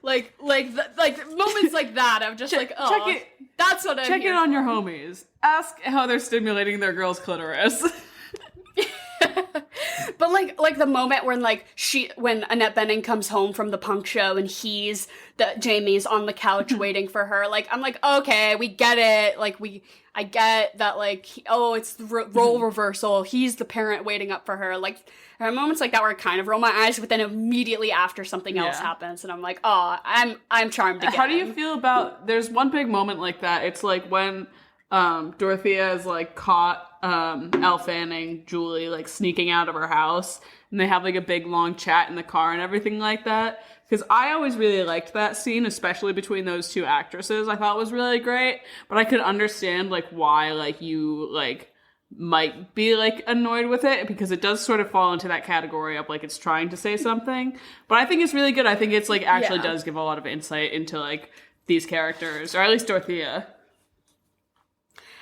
like moments like that. I'm just like, oh, that's what I'm Check here it on for. your homies. Ask how they're stimulating their girl's clitoris. But like the moment when when Annette Bening comes home from the punk show and Jamie's on the couch waiting for her, like I'm like, okay, we get it. Like I get that, like, it's the role reversal. He's the parent waiting up for her. Like there are moments like that where I kind of roll my eyes, but then immediately after something else happens, and I'm like, oh, I'm charmed again. How do you feel about? There's one big moment like that. It's like when Dorothea is like caught Elle Fanning, Julie, like sneaking out of her house, and they have like a big long chat in the car and everything like that. Because I always really liked that scene, especially between those two actresses. I thought it was really great, but I could understand like why like you like might be like annoyed with it, because it does sort of fall into that category of like it's trying to say something. But I think it's really good. I think it's like actually does give a lot of insight into like these characters, or at least Dorothea.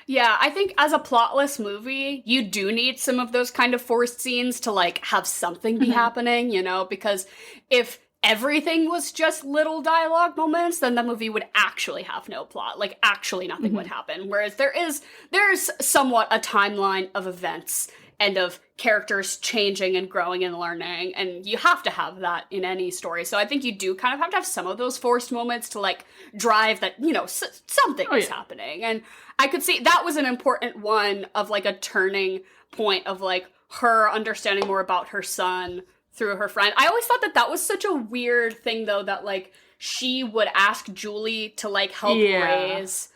Yeah, I think as a plotless movie, you do need some of those kind of forced scenes to like have something be happening, you know, because if everything was just little dialogue moments, then the movie would actually have no plot. Like actually nothing would happen. Whereas there's somewhat a timeline of events and of characters changing and growing and learning, and you have to have that in any story. So I think you do kind of have to have some of those forced moments to like drive that, you know, something is happening. And I could see that was an important one of like a turning point of like her understanding more about her son through her friend. I always thought that was such a weird thing though, that like she would ask Julie to like help raise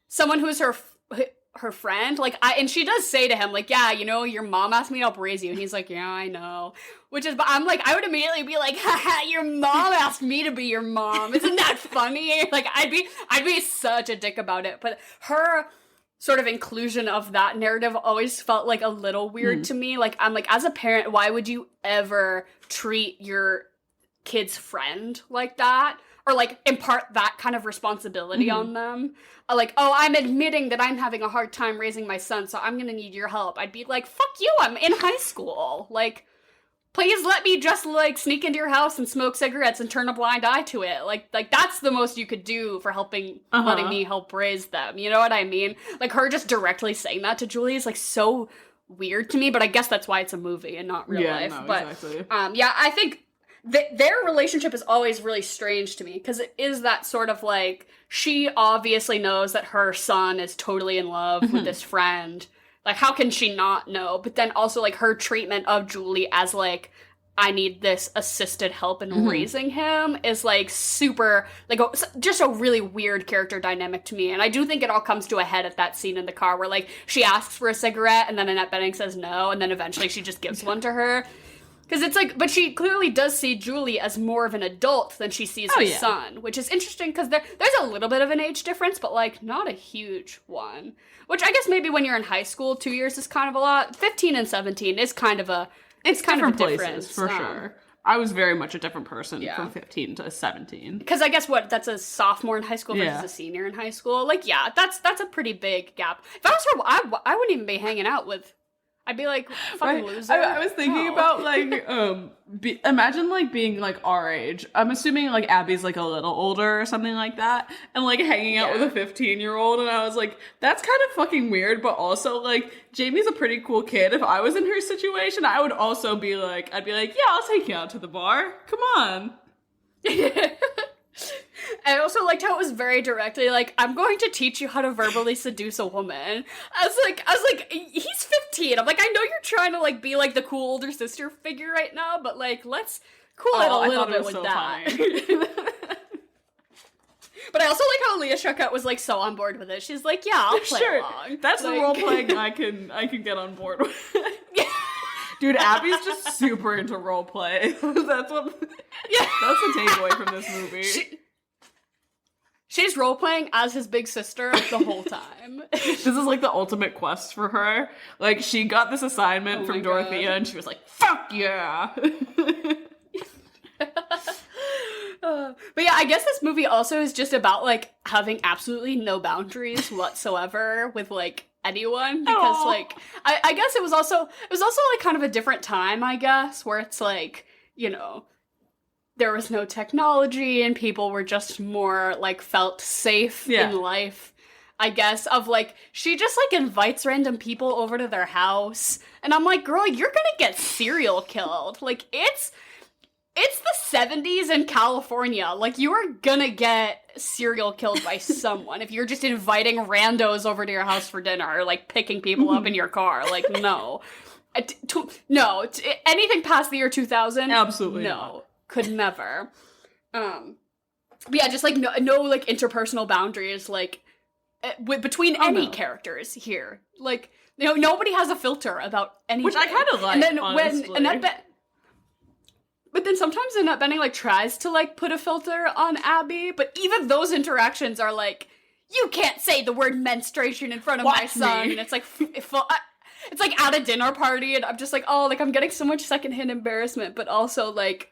someone who's her friend. Like, and she does say to him, like, yeah, you know, your mom asked me to help raise you. And he's like, yeah, I know. Which is, but I'm like, I would immediately be like, haha, your mom asked me to be your mom. Isn't that funny? Like, I'd be such a dick about it. But her sort of inclusion of that narrative always felt like a little weird to me. Like, I'm like, as a parent, why would you ever treat your kid's friend like that? Or, like, impart that kind of responsibility on them. Like, oh, I'm admitting that I'm having a hard time raising my son, so I'm gonna need your help. I'd be like, fuck you, I'm in high school. Like, please let me just, like, sneak into your house and smoke cigarettes and turn a blind eye to it. Like that's the most you could do for helping, letting me help raise them. You know what I mean? Like, her just directly saying that to Julie is, like, so weird to me, but I guess that's why it's a movie and not real life. No, but, exactly. Yeah, I think their relationship is always really strange to me, because it is that sort of, like, she obviously knows that her son is totally in love with this friend. Like, how can she not know? But then also, like, her treatment of Julie as, like, I need this assisted help in raising him is, like, super, like, just a really weird character dynamic to me. And I do think it all comes to a head at that scene in the car where, like, she asks for a cigarette and then Annette Bening says no, and then eventually she just gives one to her. Because it's like, but she clearly does see Julie as more of an adult than she sees her son, which is interesting because there's a little bit of an age difference, but, like, not a huge one. Which I guess maybe when you're in high school, 2 years is kind of a lot. 15 and 17 is kind of a, it's kind of a difference. For sure. I was very much a different person from 15 to 17. Because I guess that's a sophomore in high school versus a senior in high school. Like, yeah, that's a pretty big gap. If I was her, I wouldn't even be hanging out with. I'd be like, fucking loser. I was thinking about, like, imagine, like, being, like, our age. I'm assuming, like, Abby's, like, a little older or something like that. And, like, hanging out with a 15-year-old. And I was like, that's kind of fucking weird. But also, like, Jamie's a pretty cool kid. If I was in her situation, I would also be like, I'd be like, yeah, I'll take you out to the bar. Come on. I also liked how it was very directly like, I'm going to teach you how to verbally seduce a woman. I was like, he's 15. I'm like, I know you're trying to, like, be, like, the cool older sister figure right now, but, like, let's cool it a little bit with that. But I also like how Leah Shawkat was, like, so on board with it. She's like, yeah, I'll play along. That's the role playing I can get on board with. Dude, Abby's just super into role play. That's the takeaway from this movie. She's role-playing as his big sister the whole time. This is, like, the ultimate quest for her. Like, she got this assignment from Dorothea, and she was like, fuck yeah! But yeah, I guess this movie also is just about, like, having absolutely no boundaries whatsoever with, like, anyone. Because, like, I guess it was also, like, kind of a different time, I guess, where it's, like, you know, there was no technology and people were just more, like, felt safe in life, I guess, of, like, she just, like, invites random people over to their house. And I'm like, girl, you're gonna get serial killed. Like, it's the 70s in California. Like, you are gonna get serial killed by someone if you're just inviting randos over to your house for dinner or, like, picking people up in your car. Like, no. Anything past the year 2000? Absolutely no. not. Could never. But yeah, just, like, no like, interpersonal boundaries, like, between any characters here. Like, you know, nobody has a filter about anything. Which I kind of like, and then honestly. when but then sometimes Annette Bening, like, tries to, like, put a filter on Abby, but even those interactions are like, you can't say the word menstruation in front of my son, and it's like, it's like at a dinner party, and I'm just like, oh, like, I'm getting so much secondhand embarrassment, but also, like,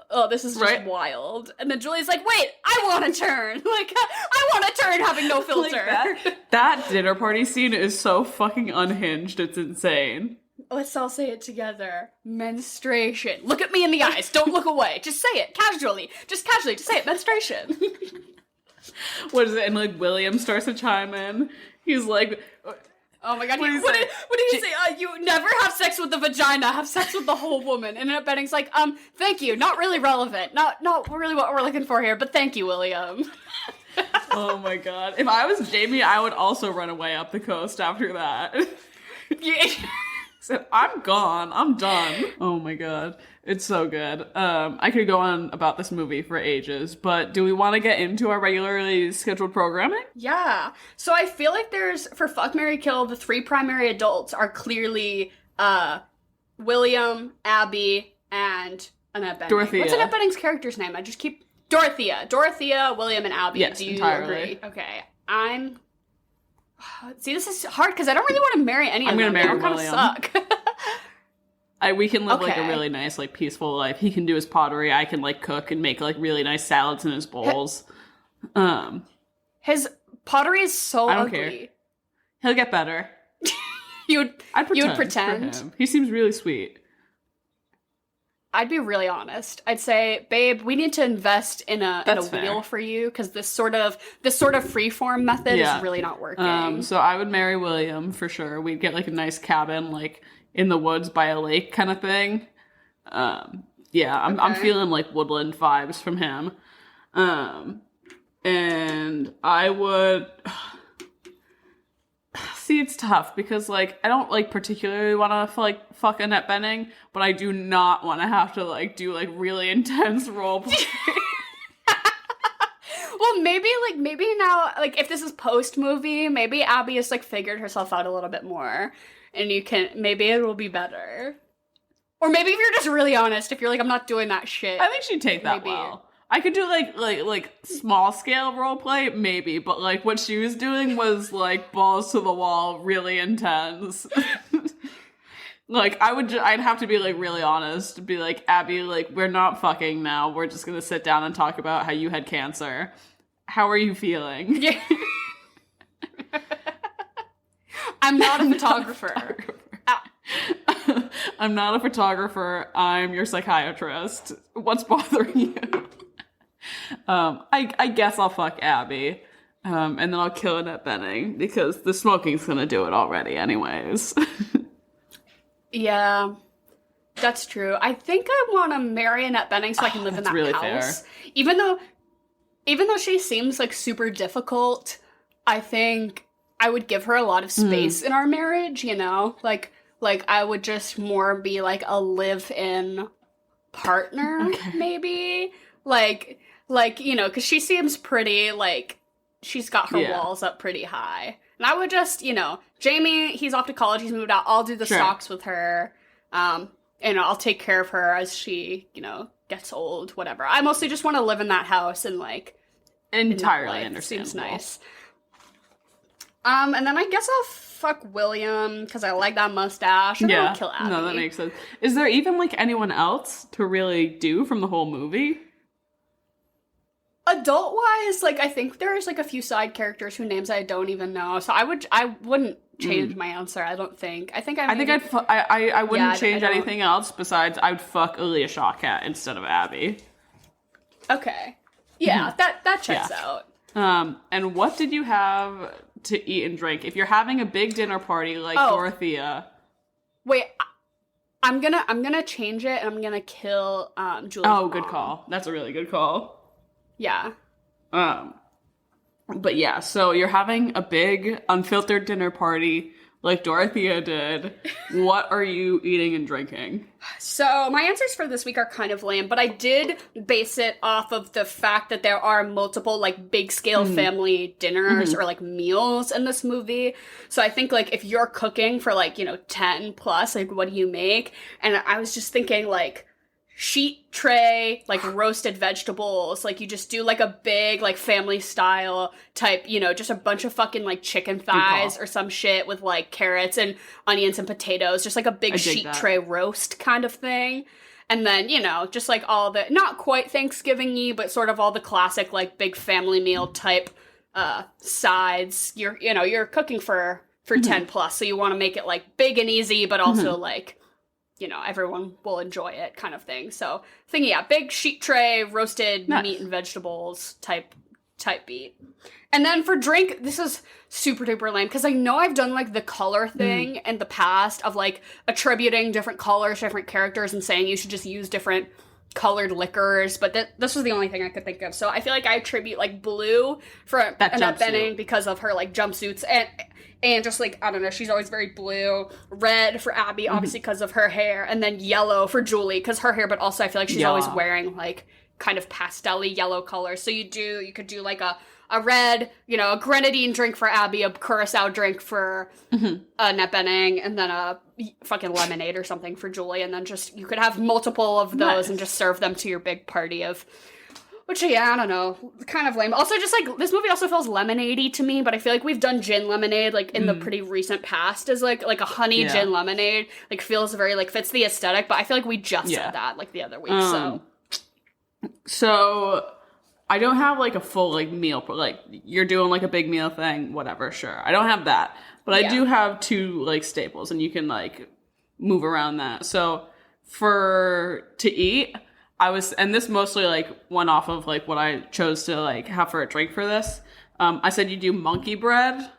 oh, this is just wild. And then Julie's like, wait, I want to turn. Like, I want to turn having no filter. Like that dinner party scene is so fucking unhinged, it's insane. Let's all say it together. Menstruation. Look at me in the eyes. Don't look away. Just say it casually. Just say it. Menstruation. What is it? And, like, William starts to chime in. He's like, oh my god, what did he say? You never have sex with the vagina, have sex with the whole woman. And Annette Bening's like, thank you, not really relevant, not really what we're looking for here, but thank you, William. Oh my god. If I was Jamie, I would also run away up the coast after that. So I'm gone. I'm done. Oh my god. It's so good. I could go on about this movie for ages, but do we want to get into our regularly scheduled programming? Yeah. So I feel like for Fuck, Marry, Kill, the 3 primary adults are clearly William, Abby, and Annette Bening. Dorothea. What's Annette Bening's character's name? I just keep... Dorothea, William, and Abby. Yes, do you entirely. agree? Okay. See, this is hard because I don't really want to marry any of them. I'm gonna marry They all William. kind of suck. We can live like a Okay. really nice, like peaceful life. He can do his pottery. I can like cook and make like really nice salads in his bowls. His pottery is so I don't ugly. care. He'll get better. You would I'd pretend. for him. He seems really sweet. I'd be really honest. I'd say, babe, we need to invest in a That's wheel fair. for you because this sort of freeform method Yeah. is really not working. So I would marry William for sure. We'd get like a nice cabin, like in the woods by a lake kind of thing. Yeah, I'm Okay. feeling like woodland vibes from him. And I would see, it's tough because like I don't like particularly want to like fuck Annette Bening, but I do not want to have to like do like really intense role play. Well, maybe now, like if this is post movie, maybe Abby has like figured herself out a little bit more, and maybe it will be better. Or maybe if you're just really honest, if you're like, I'm not doing that shit. I think she'd take that Maybe. well. I could do like small scale role play, maybe, but like what she was doing was like balls to the wall, really intense. Like I'd have to be like really honest, be like, Abby, like we're not fucking now. We're just gonna sit down and talk about how you had cancer. How are you feeling? Yeah. I'm not a photographer. I'm not a photographer. I'm your psychiatrist. What's bothering you? I guess I'll fuck Abby. And then I'll kill Annette Bening because the smoking's gonna do it already anyways. Yeah, that's true. I think I want to marry Annette Bening so I can live in That's that really house. fair. Even though she seems like super difficult, I think I would give her a lot of space in our marriage, you know? Like I would just more be like a live-in partner, Okay. maybe? Like, you know, because she seems pretty, like, she's got her Yeah. walls up pretty high. And I would just, you know, Jamie, he's off to college, he's moved out, I'll do the Sure. stocks with her. And I'll take care of her as she, you know, gets old, whatever. I mostly just want to live in that house and, like, Entirely life. understandable. Seems nice. And then I guess I'll fuck William, because I like that mustache, and then Yeah. I'll kill Abby. No, that makes sense. Is there even like anyone else to really do from the whole movie? Adult-wise, like, I think there's, like, a few side characters whose names I don't even know, so I wouldn't change my answer, I don't think. I think I wouldn't Yeah, change I don't- anything else besides I'd fuck Aaliyah Shawkat instead of Abby. Okay. Yeah, that checks Yeah. out. And what did you have to eat and drink? If you're having a big dinner party like Oh. Dorothea. Wait, I'm gonna change it, and I'm gonna kill, Julie's Oh, good mom. call. That's a really good call. Yeah. But yeah, so you're having a big unfiltered dinner party like Dorothea did. What are you eating and drinking? So my answers for this week are kind of lame, but I did base it off of the fact that there are multiple like big scale family dinners or like meals in this movie. So I think like if you're cooking for like, you know, 10 plus, like what do you make? And I was just thinking like sheet tray, like roasted vegetables, like you just do like a big like family style type, you know, just a bunch of fucking like chicken thighs or some shit with like carrots and onions and potatoes, just like a big I dig sheet that. tray roast kind of thing. And then, you know, just like all the, not quite Thanksgiving-y, but sort of all the classic like big family meal type sides. You're cooking for 10 plus, so you want to make it like big and easy, but also like, you know, everyone will enjoy it kind of thing. So thinking, yeah, big sheet tray, roasted Nice. meat and vegetables type beat. And then for drink, this is super duper lame because I know I've done like the color thing in the past of like attributing different colors to different characters and saying you should just use different colored liquors, but this was the only thing I could think of. So I feel like I attribute like blue for Annette Bening because of her like jumpsuits and just like, I don't know, she's always very blue. Red for Abby, obviously because of her hair, and then yellow for Julie because her hair, but also I feel like she's always wearing like kind of pastel-y yellow colors. So you could do like a red, you know, a grenadine drink for Abby, a curacao drink for Annette Bening, and then a fucking lemonade or something for Julie, and then just, you could have multiple of those and just serve them to your big party of, which, yeah, I don't know, kind of lame. Also, just, like, this movie also feels lemonade-y to me, but I feel like we've done gin lemonade, like, in the pretty recent past as, like a honey gin lemonade, like, feels very, like, fits the aesthetic, but I feel like we just said that, like, the other week, So, I don't have, like, a full, like, meal, like, you're doing, like, a big meal thing, whatever, sure. I don't have that. But I do have 2, like, staples, and you can, like, move around that. So, to eat, and this mostly, like, went off of, like, what I chose to, like, have for a drink for this. I said you do monkey bread.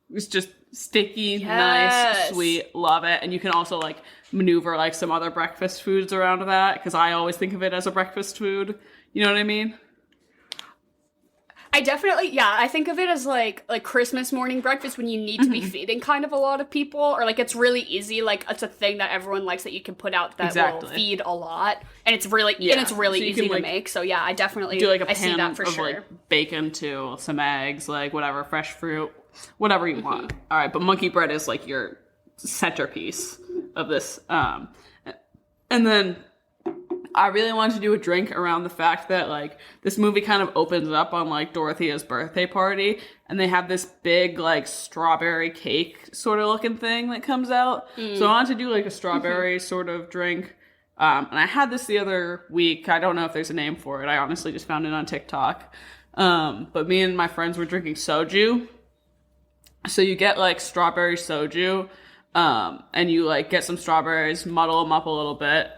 It's just sticky, nice, sweet, love it. And you can also, like, maneuver, like, some other breakfast foods around that, because I always think of it as a breakfast food. You know what I mean? I definitely, I think of it as like Christmas morning breakfast when you need to be feeding kind of a lot of people, or like it's really easy, like it's a thing that everyone likes that you can put out that will feed a lot, and it's really easy to make. So yeah, I definitely do like a pan see that for of sure. Like bacon too, some eggs, like whatever, fresh fruit, whatever you want. All right, but monkey bread is like your centerpiece of this, and then I really wanted to do a drink around the fact that, like, this movie kind of opens up on, like, Dorothea's birthday party, and they have this big, like, strawberry cake sort of looking thing that comes out. So I wanted to do, like, a strawberry sort of drink. And I had this the other week. I don't know if there's a name for it. I honestly just found it on TikTok. But me and my friends were drinking soju. So you get, like, strawberry soju, and you, like, get some strawberries, muddle them up a little bit,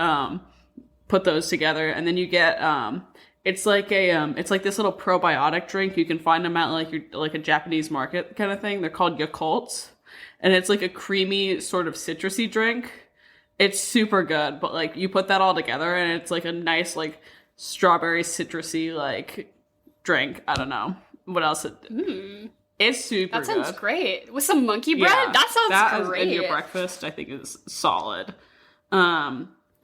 put those together, and then you get it's like this little probiotic drink. You can find them at like a Japanese market kind of thing. They're called Yakults, and it's like a creamy sort of citrusy drink. It's super good, but like you put that all together and it's like a nice like strawberry citrusy like drink. I don't know what else it's super good. That sounds great. With some monkey bread? Yeah, that sounds great. And your breakfast I think is solid.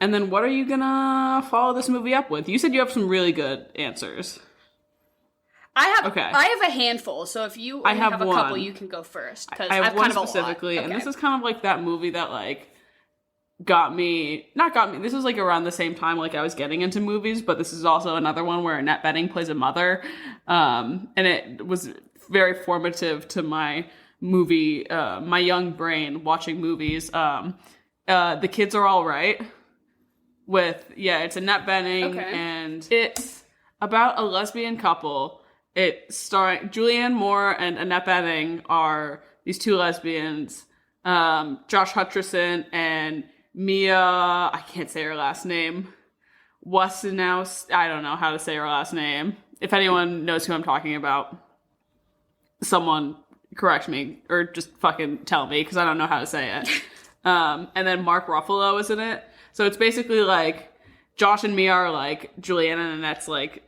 And then what are you gonna follow this movie up with? You said you have some really good answers. I have a handful, so if you only have a couple, you can go first. Because I have one kind of specifically, a lot. And this is kind of like that movie that like got me. This was like around the same time like I was getting into movies, but this is also another one where Annette Bening plays a mother, and it was very formative to my movie, my young brain watching movies. The Kids Are All Right. It's Annette Bening, and it's about a lesbian couple. It's starring Julianne Moore and Annette Bening are these 2 lesbians. Josh Hutcherson and Mia, I can't say her last name. Wasinaus, I don't know how to say her last name. If anyone knows who I'm talking about, someone correct me or just fucking tell me because I don't know how to say it. And then Mark Ruffalo is in it. So it's basically like Josh and Mia are like Julianne and Annette's like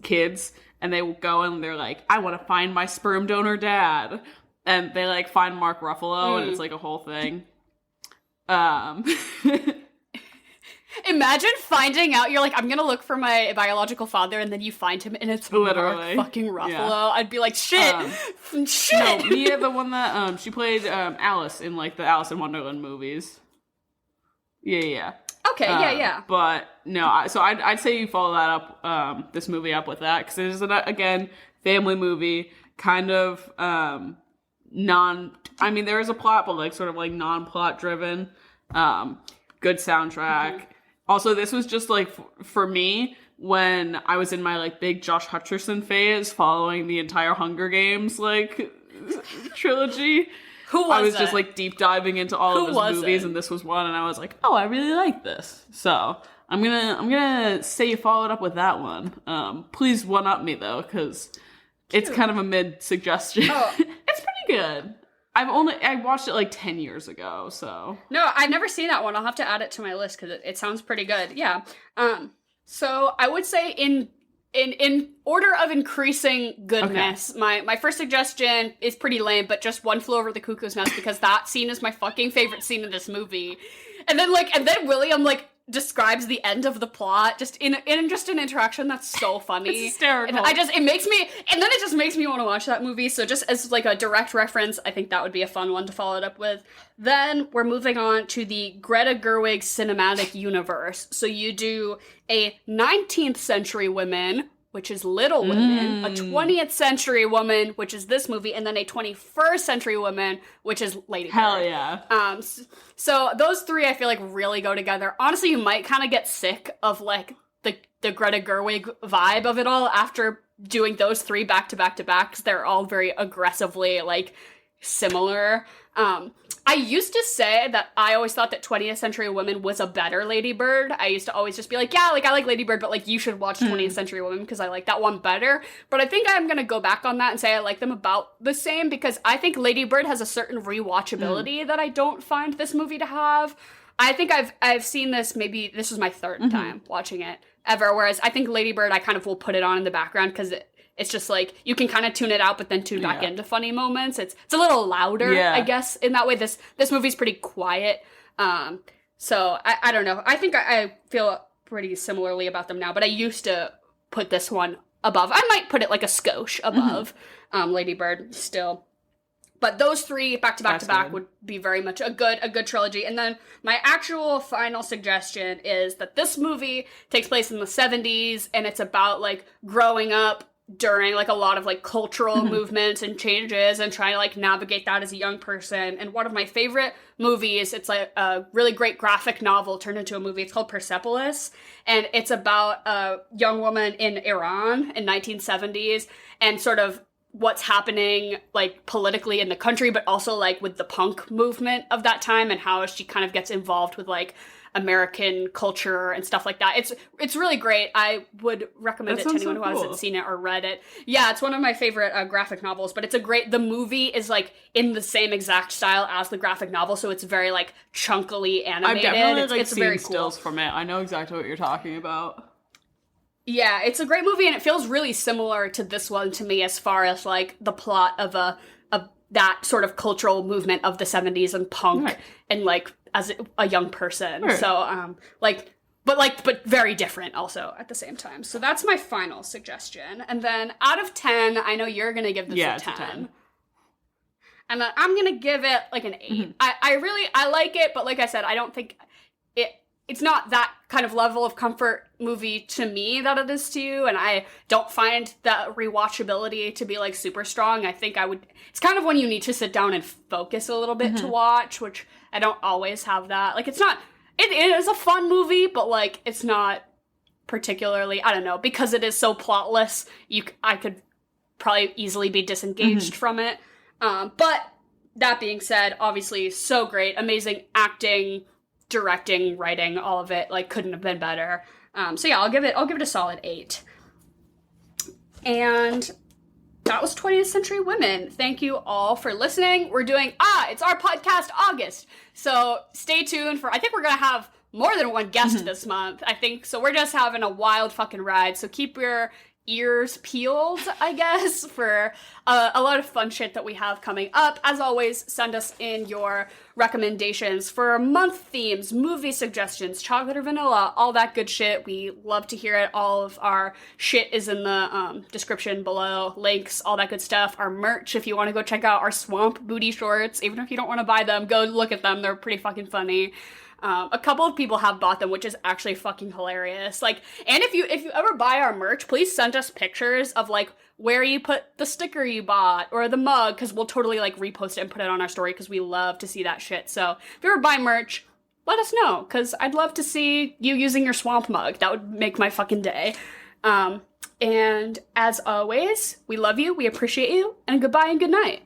kids, and they go and they're like, I want to find my sperm donor dad, and they like find Mark Ruffalo, and it's like a whole thing. Imagine finding out, you're like, I'm gonna look for my biological father, and then you find him, and it's literally Mark fucking Ruffalo. Yeah. I'd be like, shit. No, Mia, the one that she played Alice in like the Alice in Wonderland movies. Yeah. Okay, yeah. But no, I'd say you follow that up, this movie up with that, because it is again family movie, kind of there is a plot, but like sort of like non-plot driven. Good soundtrack. Also, this was just like for me when I was in my like big Josh Hutcherson phase, following the entire Hunger Games like trilogy. I was just like deep diving into all of his movies, and this was one, and I was like, oh, I really like this. So I'm gonna say you followed up with that one. Please one up me though, because it's kind of a mid suggestion. Oh. It's pretty good. I watched it like 10 years ago, so. No, I've never seen that one. I'll have to add it to my list because it sounds pretty good. Yeah. So I would say in order of increasing goodness, my first suggestion is pretty lame, but just One Flew Over the Cuckoo's Nest, because that scene is my fucking favorite scene in this movie. And then William describes the end of the plot just in just an interaction that's so funny. It's hysterical. And it just makes me want to watch that movie. So just as like a direct reference, I think that would be a fun one to follow it up with. Then we're moving on to the Greta Gerwig cinematic universe. So you do a 19th century women, which is Little Women, a 20th century woman, which is this movie, and then a 21st century woman, which is Lady Bird. Hell yeah. So those three I feel like really go together. Honestly, you might kind of get sick of like the Greta Gerwig vibe of it all after doing those three back to back to back, because they're all very aggressively like similar. I used to say that I always thought that 20th Century Women was a better Lady Bird. I used to always just be like, yeah, like I like Lady Bird, but like you should watch 20th Century Women because I like that one better. But I think I'm gonna go back on that and say I like them about the same, because I think Lady Bird has a certain rewatchability that I don't find this movie to have. I think I've seen this, maybe this was my third time watching it ever, whereas I think Lady Bird I kind of will put it on in the background because it's just like, you can kind of tune it out, but then tune back into funny moments. It's a little louder, I guess, in that way. This movie's pretty quiet. So I don't know. I think I feel pretty similarly about them now, but I used to put this one above. I might put it like a skosh above Lady Bird still. But those three back to back to back would be very much a good trilogy. And then my actual final suggestion is that this movie takes place in the 70s, and it's about like growing up during like a lot of like cultural movements and changes and trying to like navigate that as a young person. And one of my favorite movies, it's like a really great graphic novel turned into a movie. It's called Persepolis, and it's about a young woman in Iran in 1970s and sort of what's happening like politically in the country, but also like with the punk movement of that time and how she kind of gets involved with like American culture and stuff like that. It's really great. I would recommend it to anyone who hasn't seen it or read it. Yeah, it's one of my favorite graphic novels, but the movie is like in the same exact style as the graphic novel, so it's very like chunkily animated. I've definitely it's seen very stills cool. from it. I know exactly what you're talking about. Yeah, it's a great movie, and it feels really similar to this one to me as far as like the plot of that sort of cultural movement of the 70s and punk and like as a young person. Right. So but very different also at the same time. So that's my final suggestion. And then out of 10, I know you're going to give this a 10. And then I'm going to give it like an 8. I like it, but like I said, I don't think it's not that kind of level of comfort movie to me that it is to you, and I don't find the rewatchability to be like super strong. I think it's kind of when you need to sit down and focus a little bit to watch, which I don't always have that. Like it is a fun movie, but like it's not particularly, I don't know, because it is so plotless, I could probably easily be disengaged from it. But that being said, obviously so great, amazing acting, directing, writing, all of it, like couldn't have been better. So yeah, I'll give it a solid 8. And that was 20th Century Women. Thank you all for listening. We're doing it's our podcast August. So stay tuned I think we're gonna have more than one guest this month, I think. So we're just having a wild fucking ride. So keep your ears peeled, I guess, for a lot of fun shit that we have coming up. As always, send us in your recommendations for month themes, movie suggestions, chocolate or vanilla, all that good shit. We love to hear it. All of our shit is in the description below, links, all that good stuff. Our merch, if you want to go check out our swamp booty shorts, even if you don't want to buy them, go look at them. They're pretty fucking funny. A couple of people have bought them, which is actually fucking hilarious. Like, and if you ever buy our merch, please send us pictures of like where you put the sticker you bought or the mug, because we'll totally like repost it and put it on our story because we love to see that shit. So if you ever buy merch, let us know, because I'd love to see you using your swamp mug. That would make my fucking day. And as always, we love you, we appreciate you, and goodbye and good night.